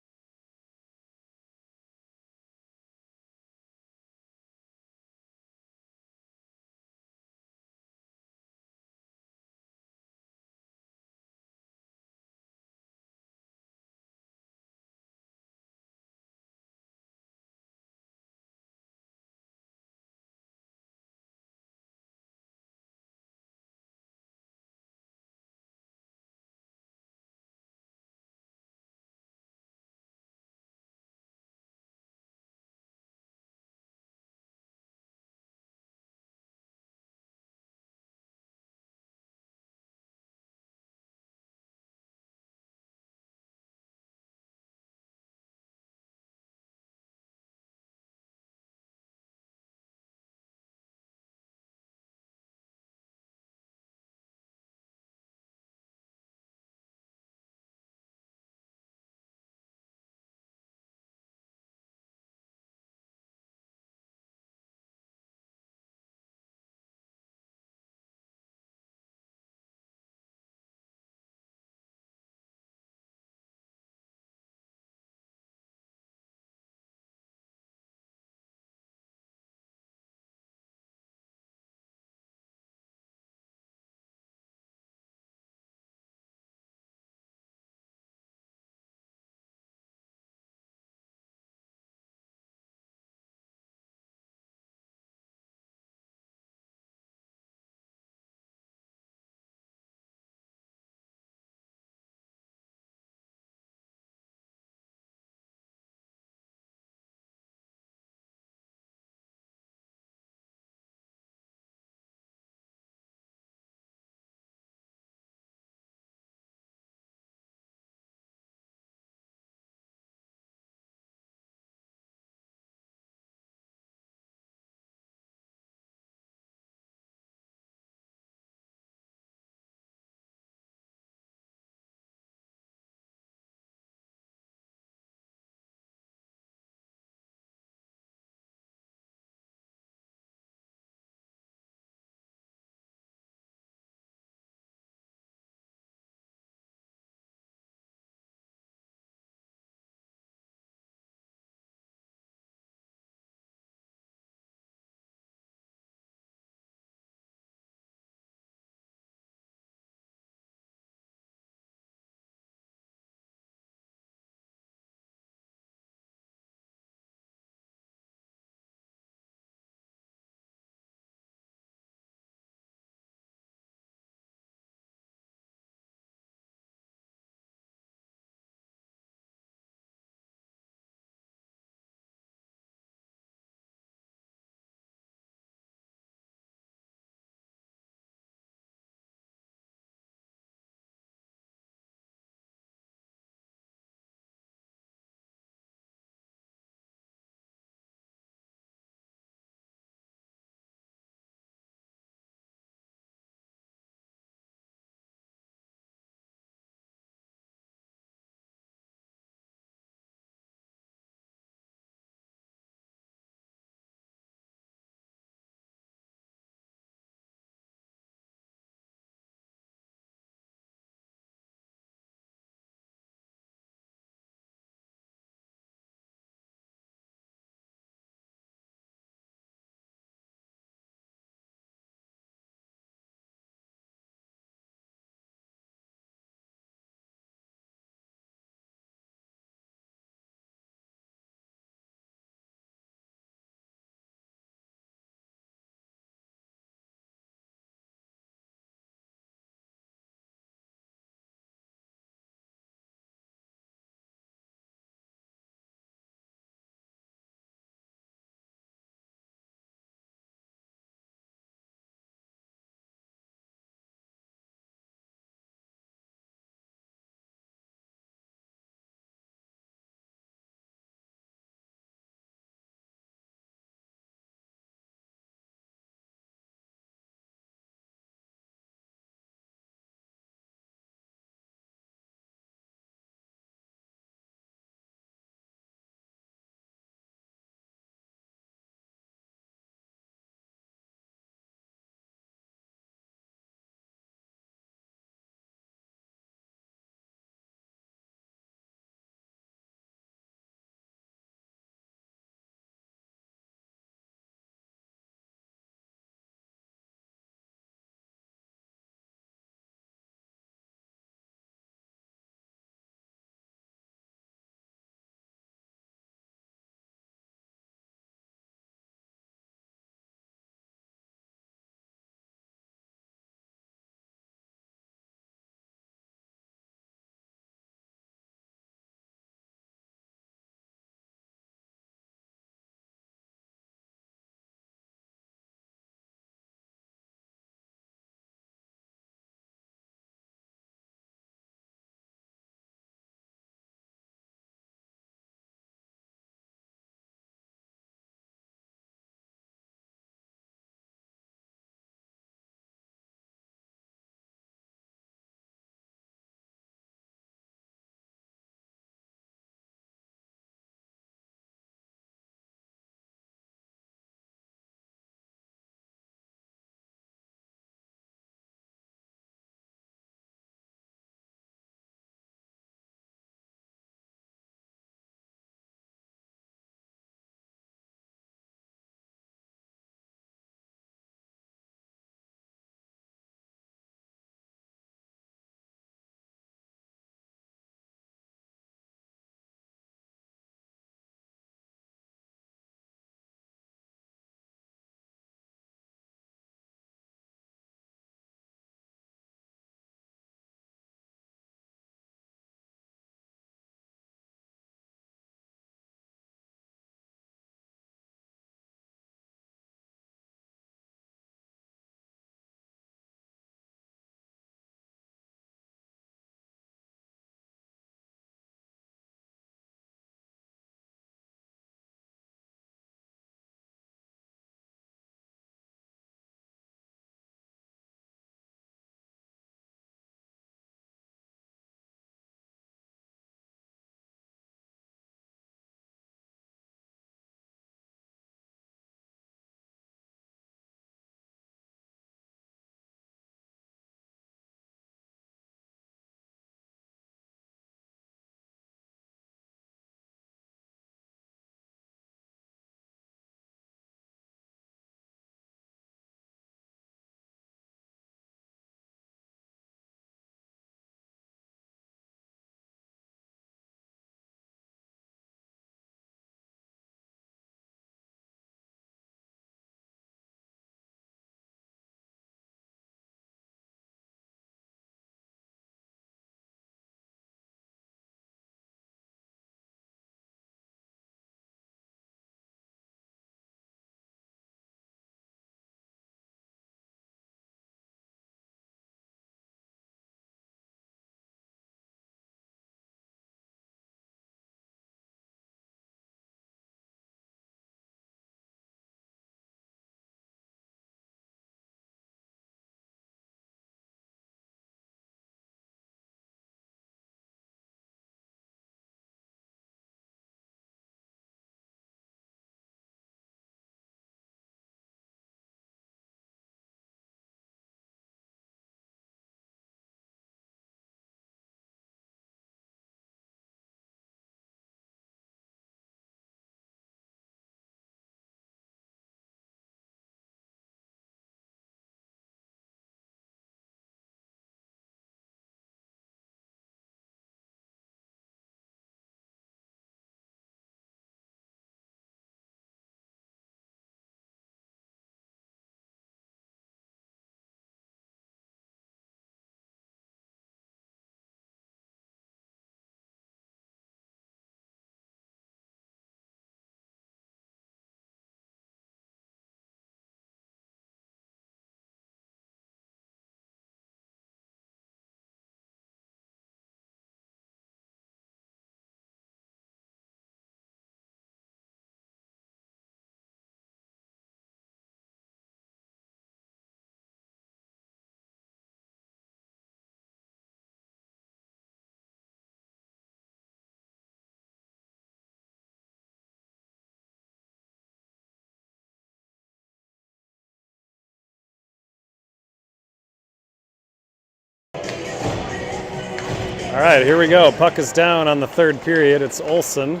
All right, here we go. Puck is down on the third period. It's Olsen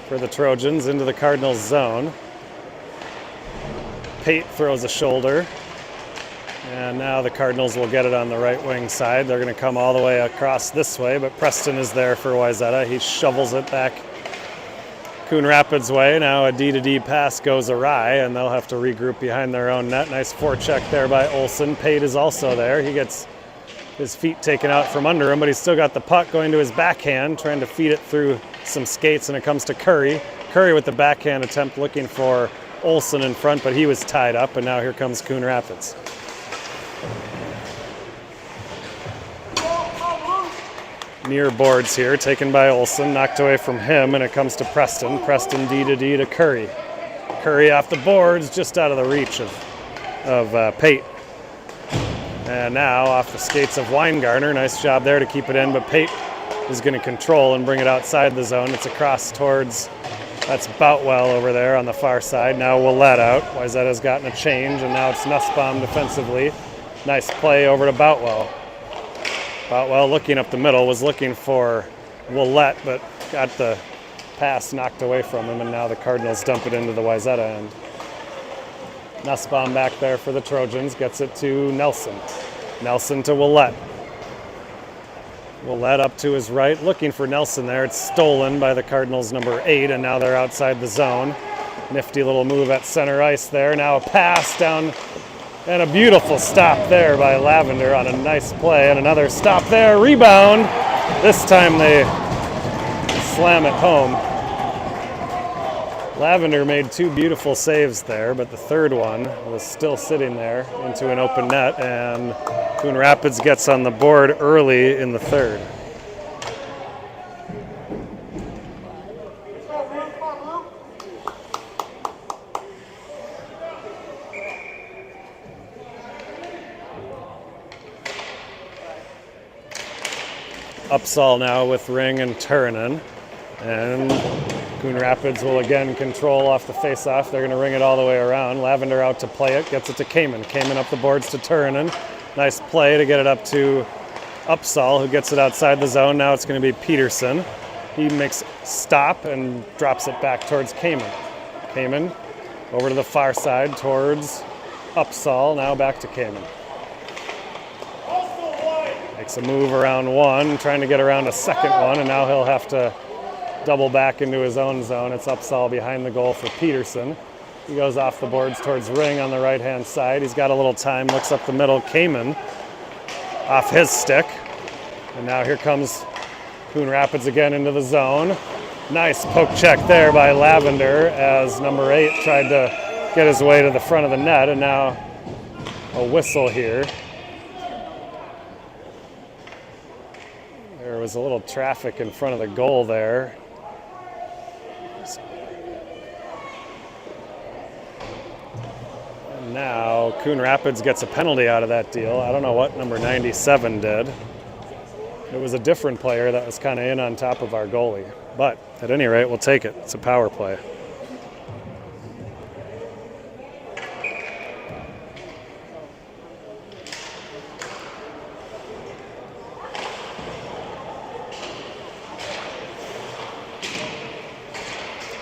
for the Trojans into the Cardinals zone. Pate throws a shoulder. And now the Cardinals will get it on the right wing side. They're going to come all the way across this way, but Preston is there for Wayzata. He shovels it back Coon Rapids way. Now a D-to-D pass goes awry, and they'll have to regroup behind their own net. Nice forecheck there by Olsen. Pate is also there. He gets his feet taken out from under him, but he's still got the puck going to his backhand, trying to feed it through some skates, and it comes to Curry. Curry with the backhand attempt looking for Olsen in front, but he was tied up, and now here comes Coon Rapids. Near boards here, taken by Olsen, knocked away from him, and it comes to Preston. Preston D-to-D to Curry. Curry off the boards, just out of the reach of Pate. And now off the skates of Weingartner. Nice job there to keep it in, but Pate is going to control and bring it outside the zone. It's across towards, that's Boutwell over there on the far side. Now Willett out. Wayzata's gotten a change, and now it's Nussbaum defensively. Nice play over to Boutwell. Boutwell looking up the middle, was looking for Willett, but got the pass knocked away from him, and now the Cardinals dump it into the Wayzata end. Nussbaum back there for the Trojans, gets it to Nelson. Nelson to Willett. Willett up to his right, looking for Nelson there. It's stolen by the Cardinals number 8, and now they're outside the zone. Nifty little move at center ice there. Now a pass down, and a beautiful stop there by Lavender on a nice play, and another stop there. Rebound. This time they slam it home. Lavender made 2 beautiful saves there, but the third one was still sitting there into an open net, and Coon Rapids gets on the board early in the third. Upsall now with Ring and Turunen, and Coon Rapids will again control off the face-off. They're going to ring it all the way around. Lavender out to play it, gets it to Kamen. Kamen up the boards to Turunen. Nice play to get it up to Upsall, who gets it outside the zone. Now it's going to be Peterson. He makes stop and drops it back towards Kamen. Kamen over to the far side towards Upsall. Now back to Kamen. Makes a move around one, trying to get around a second one, and now he'll have to double back into his own zone. It's Upsall behind the goal for Peterson. He goes off the boards towards Ring on the right-hand side. He's got a little time, looks up the middle. Kamen off his stick. And now here comes Coon Rapids again into the zone. Nice poke check there by Lavender as number 8 tried to get his way to the front of the net, and now a whistle here. There was a little traffic in front of the goal there. And now Coon Rapids gets a penalty out of that deal. I don't know what number 97 did. It was a different player that was kind of in on top of our goalie. But at any rate, we'll take it. It's a power play.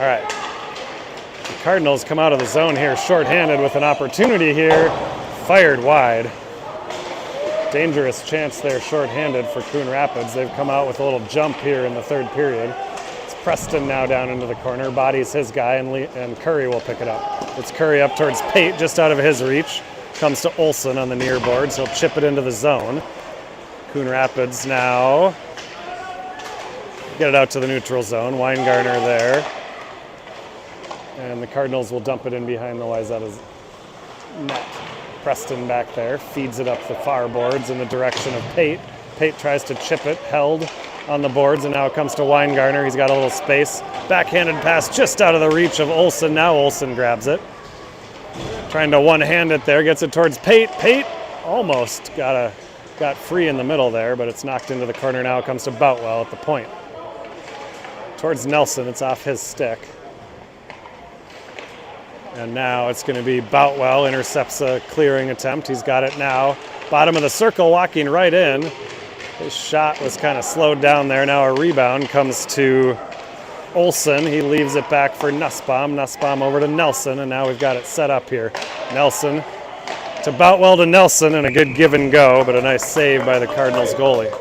All right, the Cardinals come out of the zone here shorthanded with an opportunity here, fired wide. Dangerous chance there shorthanded for Coon Rapids. They've come out with a little jump here in the third period. It's Preston now down into the corner, bodies his guy, and Curry will pick it up. It's Curry up towards Pate, just out of his reach. Comes to Olsen on the near boards. He'll chip it into the zone. Coon Rapids now get it out to the neutral zone. Weingartner there. And the Cardinals will dump it in behind the Wayzata's net. Preston back there feeds it up the far boards in the direction of Pate. Pate tries to chip it, held on the boards, and now it comes to Weingartner. He's got a little space. Backhanded pass just out of the reach of Olsen. Now Olsen grabs it. Trying to one-hand it there, gets it towards Pate. Pate almost got free in the middle there, but it's knocked into the corner. Now it comes to Boutwell at the point. Towards Nelson, it's off his stick. And now it's going to be Boutwell, intercepts a clearing attempt. He's got it now. Bottom of the circle, walking right in His shot was kind of slowed down there. Now a rebound comes to Olsen. He leaves it back for Nussbaum. Nussbaum over to Nelson, and now we've got it set up here. Nelson to Boutwell to Nelson, and a good give and go, but a nice save by the Cardinals goalie.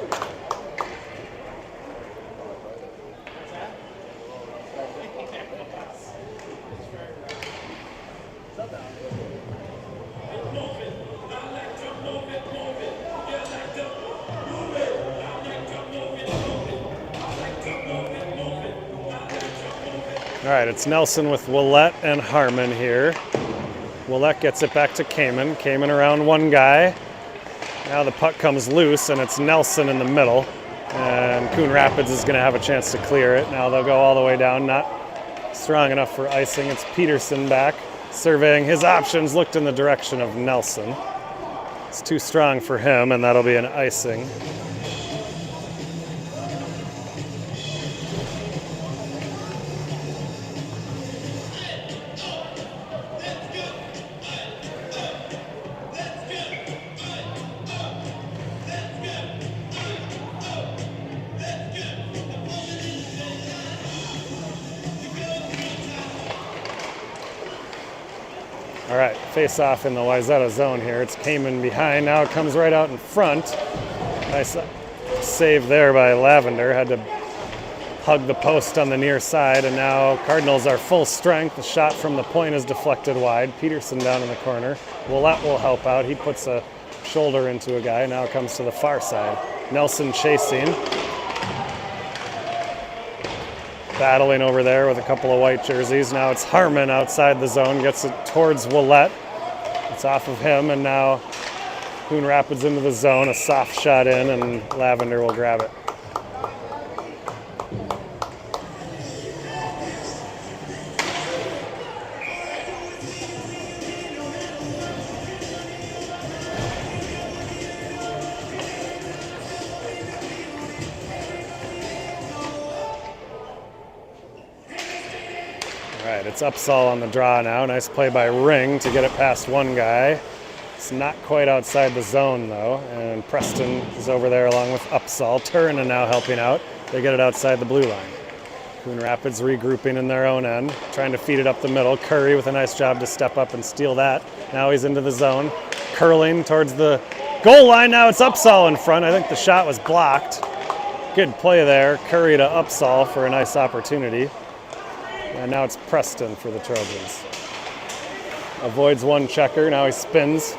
All right, it's Nelson with Willett and Harmon here. Willett gets it back to Kamen. Kamen around one guy. Now the puck comes loose, and it's Nelson in the middle. And Coon Rapids is going to have a chance to clear it. Now they'll go all the way down, not strong enough for icing. It's Peterson back, surveying his options, looked in the direction of Nelson. It's too strong for him, and that'll be an icing. All right, face off in the Wayzata zone here. It's Kamen behind. Now it comes right out in front. Nice save there by Lavender. Had to hug the post on the near side, and now Cardinals are full strength. The shot from the point is deflected wide. Peterson down in the corner. Willett will help out. He puts a shoulder into a guy. Now it comes to the far side. Nelson chasing. Battling over there with a couple of white jerseys. Now it's Harmon outside the zone, gets it towards Willett. It's off of him, and now Coon Rapids into the zone, a soft shot in, and Lavender will grab it. All right, it's Upsall on the draw now. Nice play by Ring to get it past one guy. It's not quite outside the zone, though, and Preston is over there along with Upsall. Turin now helping out. They get it outside the blue line. Coon Rapids regrouping in their own end, trying to feed it up the middle. Curry with a nice job to step up and steal that. Now he's into the zone, curling towards the goal line. Now it's Upsall in front. I think the shot was blocked. Good play there. Curry to Upsall for a nice opportunity. And now it's Preston for the Trojans. Avoids one checker. Now he spins,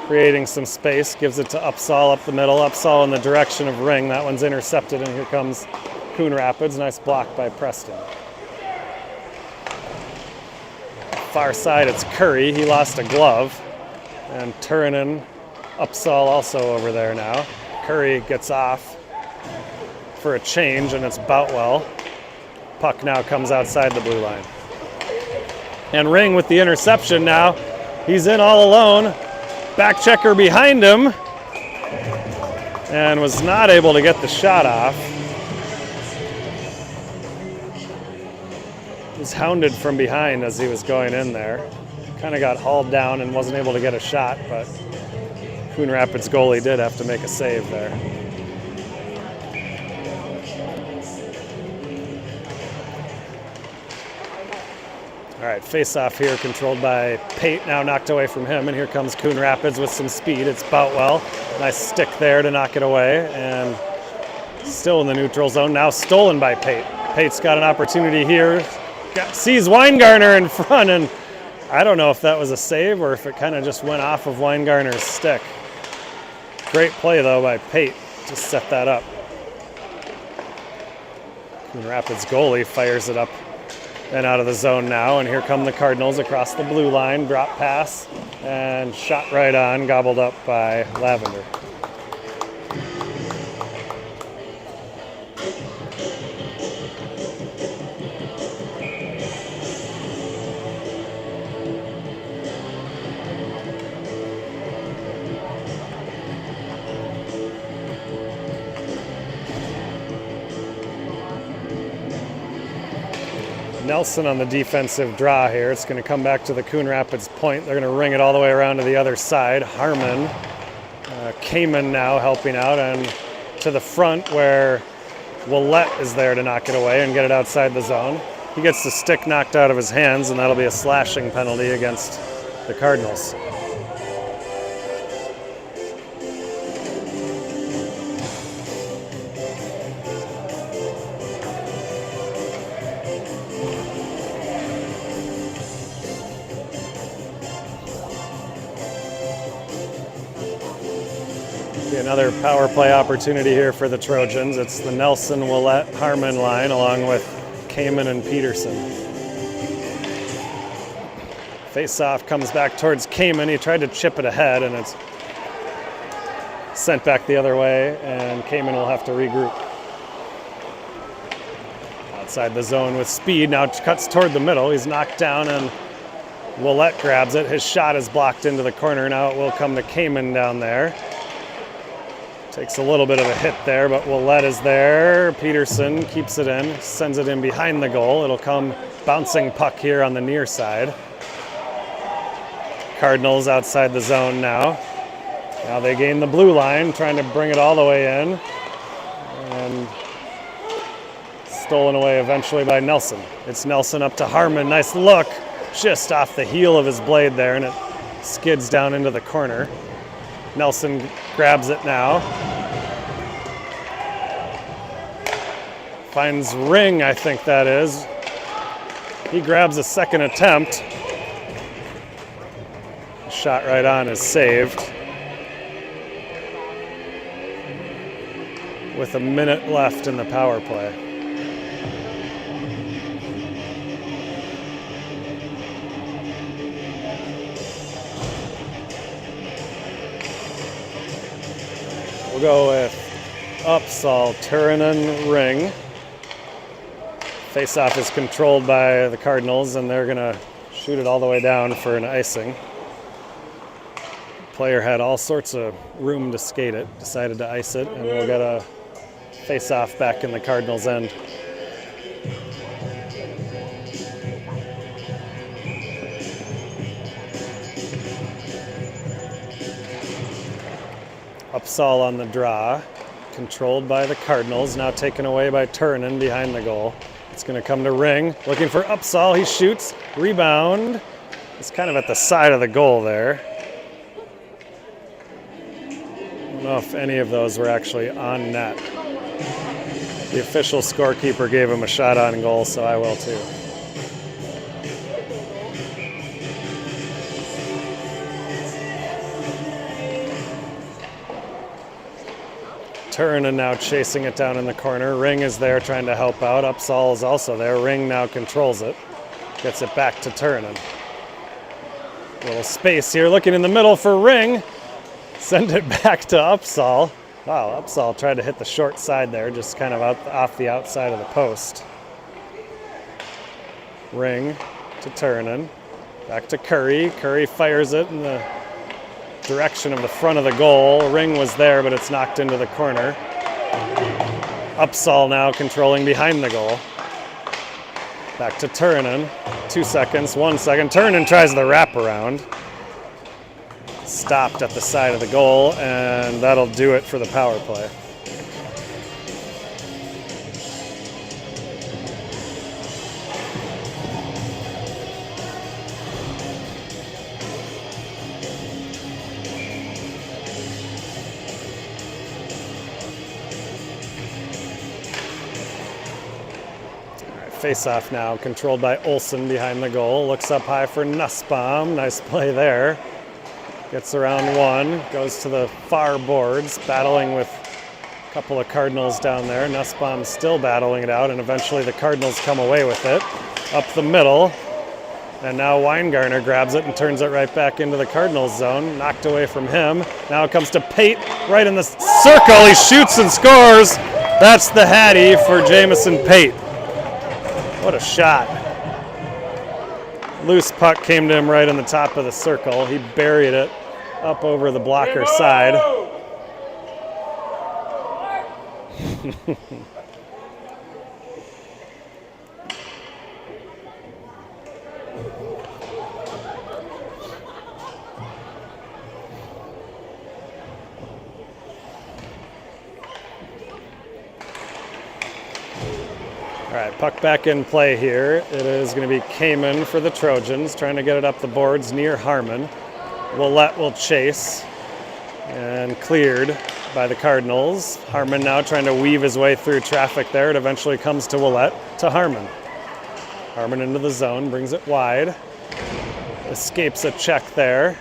creating some space. Gives it to Upsall up the middle. Upsall in the direction of Ring. That one's intercepted, and here comes Coon Rapids. Nice block by Preston. Far side, it's Curry. He lost a glove. And Turinen, Upsall also over there now. Curry gets off for a change, and it's Boutwell. Puck now comes outside the blue line. And Ring with the interception now. He's in all alone. Back checker behind him. And was not able to get the shot off. He was hounded from behind as he was going in there. Kind of got hauled down and wasn't able to get a shot, but Coon Rapids goalie did have to make a save there. All right, face-off here controlled by Pate, now knocked away from him, and here comes Coon Rapids with some speed. It's Boutwell. Nice stick there to knock it away, and still in the neutral zone, now stolen by Pate. Pate's got an opportunity here. Sees Weingartner in front, and I don't know if that was a save or if it kind of just went off of Weingartner's stick. Great play, though, by Pate to set that up. Coon Rapids goalie fires it up and out of the zone now, and here come the Cardinals across the blue line. Drop pass and shot right on, gobbled up by Lavender. Nelson on the defensive draw here. It's going to come back to the Coon Rapids point. They're going to ring it all the way around to the other side. Harmon, Kamen now helping out, and to the front where Willett is there to knock it away and get it outside the zone. He gets the stick knocked out of his hands, and that'll be a slashing penalty against the Cardinals. Another power play opportunity here for the Trojans. It's the Nelson, Willett, Harmon line along with Kamen and Peterson. Face-off comes back towards Kamen. He tried to chip it ahead, and it's sent back the other way, and Kamen will have to regroup. Outside the zone with speed, now cuts toward the middle. He's knocked down, and Willett grabs it. His shot is blocked into the corner. Now it will come to Kamen down there. Takes a little bit of a hit there, but Willett is there. Peterson keeps it in, sends it in behind the goal. It'll come bouncing puck here on the near side. Cardinals outside the zone now. Now they gain the blue line, trying to bring it all the way in. And stolen away eventually by Nelson. It's Nelson up to Harmon. Nice look. Just off the heel of his blade there, and it skids down into the corner. Nelson grabs it now. Finds Ring, I think that is. He grabs a second attempt. Shot right on is saved. With a minute left in the power play. We'll go with Upsal, Turunen, Ring. Face-off is controlled by the Cardinals, and they're going to shoot it all the way down for an icing. Player had all sorts of room to skate it, decided to ice it, and we'll get a face-off back in the Cardinals' end. Upsal on the draw, controlled by the Cardinals, now taken away by Turunen behind the goal. It's going to come to Ring, looking for Upsal. He shoots, rebound. It's kind of at the side of the goal there. I don't know if any of those were actually on net. The official scorekeeper gave him a shot on goal, so I will too. Turunen now chasing it down in the corner. Ring is there trying to help out. Upsal is also there. Ring now controls it. Gets it back to Turunen. Little space here, looking in the middle for Ring. Send it back to Upsal. Wow, Upsal tried to hit the short side there, just kind of off the outside of the post. Ring to Turunen. Back to Curry. Curry fires it in the direction of the front of the goal. Ring was there, but it's knocked into the corner. Upsal now controlling behind the goal. Back to Turunen. 2 seconds, 1 second. Turunen tries the wraparound. Stopped at the side of the goal, and that'll do it for the power play. Face-off now, controlled by Olsen behind the goal. Looks up high for Nussbaum. Nice play there. Gets around one, goes to the far boards, battling with a couple of Cardinals down there. Nussbaum still battling it out, and eventually the Cardinals come away with it. Up the middle, and now Weingartner grabs it and turns it right back into the Cardinals zone. Knocked away from him. Now it comes to Pate, right in the circle. He shoots and scores. That's the Hattie for Jamison Pate. What a shot. Loose puck came to him right in the top of the circle. He buried it up over the blocker side. All right, puck back in play here. It is going to be Kamen for the Trojans, trying to get it up the boards near Harmon. Willett will chase, and cleared by the Cardinals. Harmon now trying to weave his way through traffic there. It eventually comes to Willett, to Harmon. Harmon into the zone, brings it wide. Escapes a check there.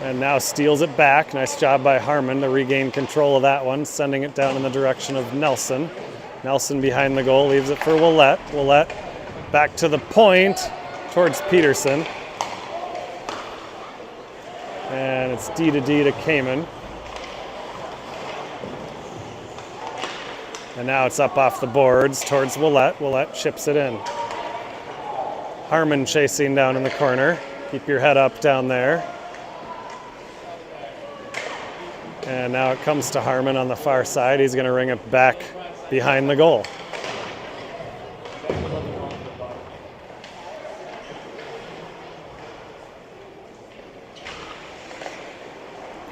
And now steals it back. Nice job by Harmon to regain control of that one, sending it down in the direction of Nelson. Nelson behind the goal, leaves it for Willett. Willett back to the point towards Peterson. And it's D to Kamen. And now it's up off the boards towards Willett. Willett chips it in. Harmon chasing down in the corner. Keep your head up down there. And now it comes to Harmon on the far side. He's going to ring it back behind the goal.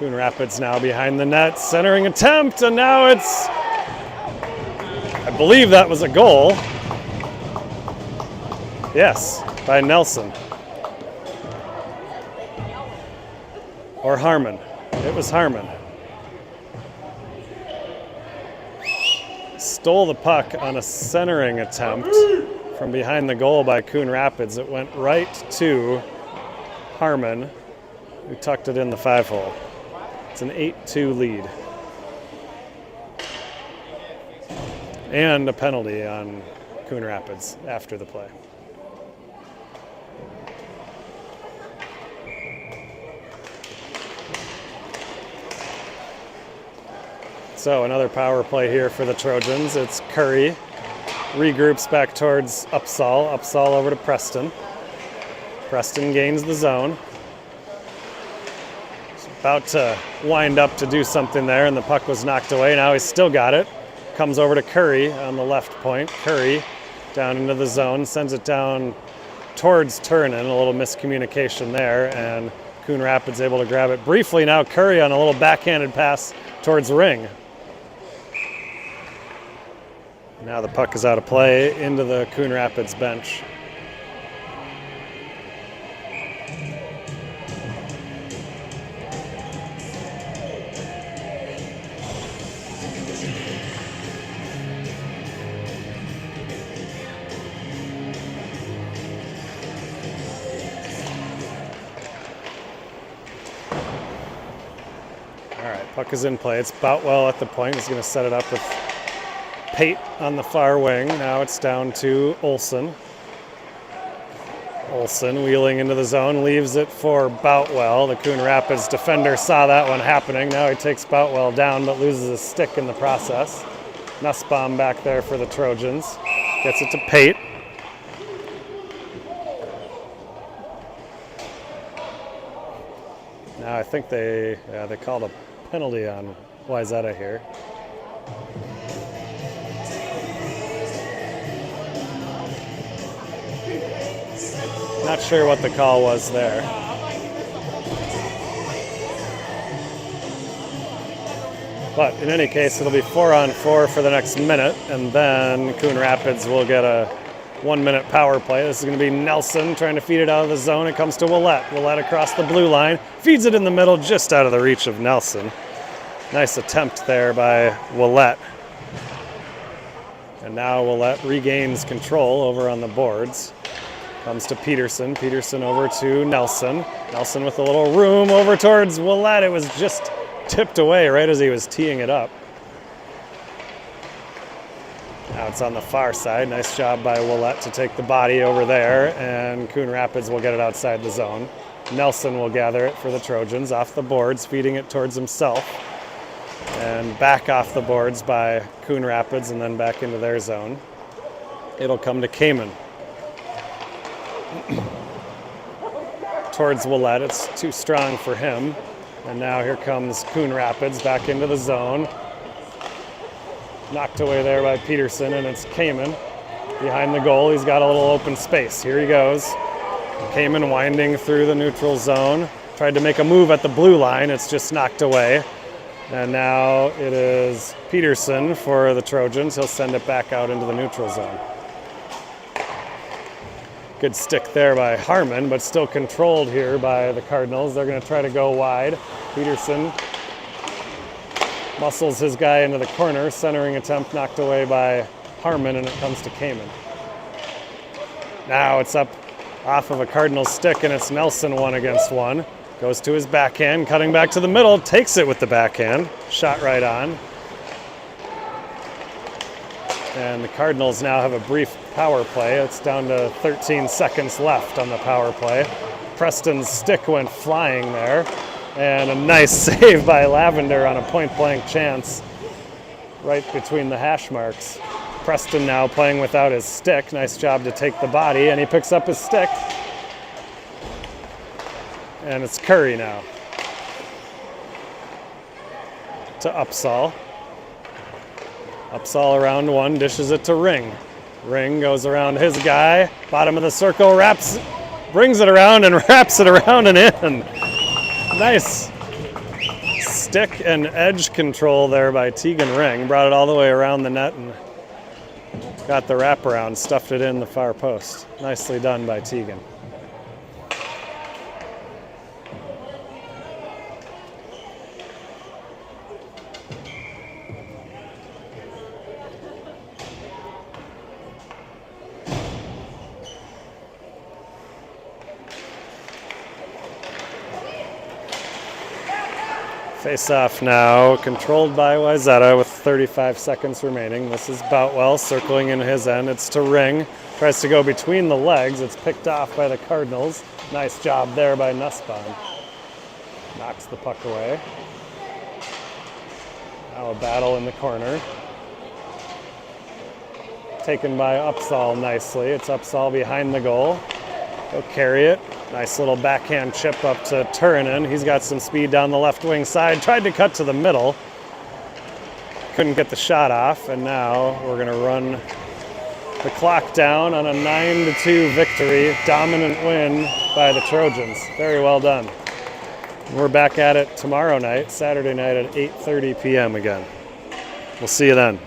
Coon Rapids now behind the net. Centering attempt, and now it's... I believe that was a goal. Yes, by Nelson. Or Harmon. It was Harmon. Stole the puck on a centering attempt from behind the goal by Coon Rapids. It went right to Harmon, who tucked it in the 5-hole. It's an 8-2 lead. And a penalty on Coon Rapids after the play. So another power play here for the Trojans. It's Curry. Regroups back towards Upsall. Upsall over to Preston. Preston gains the zone. He's about to wind up to do something there, and the puck was knocked away. Now he's still got it. Comes over to Curry on the left point. Curry down into the zone, sends it down towards Turnin. A little miscommunication there, and Coon Rapids able to grab it briefly. Now Curry on a little backhanded pass towards Ring. Now the puck is out of play into the Coon Rapids bench. All right, puck is in play. It's Boutwell at the point. He's going to set it up with Pate on the far wing. Now it's down to Olsen. Olsen wheeling into the zone, leaves it for Boutwell. The Coon Rapids defender saw that one happening. Now he takes Boutwell down, but loses a stick in the process. Nussbaum back there for the Trojans. Gets it to Pate. Now I think they called a penalty on Wayzata here. Not sure what the call was there. But in any case, it'll be 4-on-4 for the next minute, and then Coon Rapids will get a 1-minute power play. This is going to be Nelson trying to feed it out of the zone. It comes to Willett. Willett across the blue line. Feeds it in the middle, just out of the reach of Nelson. Nice attempt there by Willett. And now Willett regains control over on the boards. Comes to Peterson. Peterson over to Nelson. Nelson with a little room over towards Willett. It was just tipped away right as he was teeing it up. Now it's on the far side. Nice job by Willett to take the body over there, and Coon Rapids will get it outside the zone. Nelson will gather it for the Trojans off the boards, feeding it towards himself. And back off the boards by Coon Rapids and then back into their zone. It'll come to Kamen. Towards Willett, it's too strong for him. And now here comes Coon Rapids back into the zone. Knocked away there by Peterson, and it's Kamen behind the goal. He's got a little open space. Here he goes. Kamen winding through the neutral zone. Tried to make a move at the blue line. It's just knocked away. And now it is Peterson for the Trojans. He'll send it back out into the neutral zone. Good stick there by Harmon, but still controlled here by the Cardinals. They're going to try to go wide. Peterson muscles his guy into the corner. Centering attempt knocked away by Harmon, and it comes to Kamen. Now it's up off of a Cardinal stick, and it's Nelson 1-against-1. Goes to his backhand, cutting back to the middle, takes it with the backhand. Shot right on. And the Cardinals now have a brief power play. It's down to 13 seconds left on the power play. Preston's stick went flying there. And a nice save by Lavender on a point-blank chance right between the hash marks. Preston now playing without his stick. Nice job to take the body, and he picks up his stick. And it's Curry now to Upsall. Upsall around one, dishes it to Ring. Ring goes around his guy, bottom of the circle, brings it around and wraps it around and in. Nice stick and edge control there by Tegan Ring. Brought it all the way around the net and got the wraparound, stuffed it in the far post. Nicely done by Tegan. Face-off now, controlled by Wayzata with 35 seconds remaining. This is Boutwell circling in his end. It's to Ring. Tries to go between the legs. It's picked off by the Cardinals. Nice job there by Nussbaum. Knocks the puck away. Now a battle in the corner. Taken by Upsall nicely. It's Upsall behind the goal. He'll carry it. Nice little backhand chip up to Turunen. He's got some speed down the left wing side. Tried to cut to the middle. Couldn't get the shot off. And now we're going to run the clock down on a 9-2 victory. Dominant win by the Trojans. Very well done. We're back at it tomorrow night, Saturday night at 8:30 p.m. again. We'll see you then.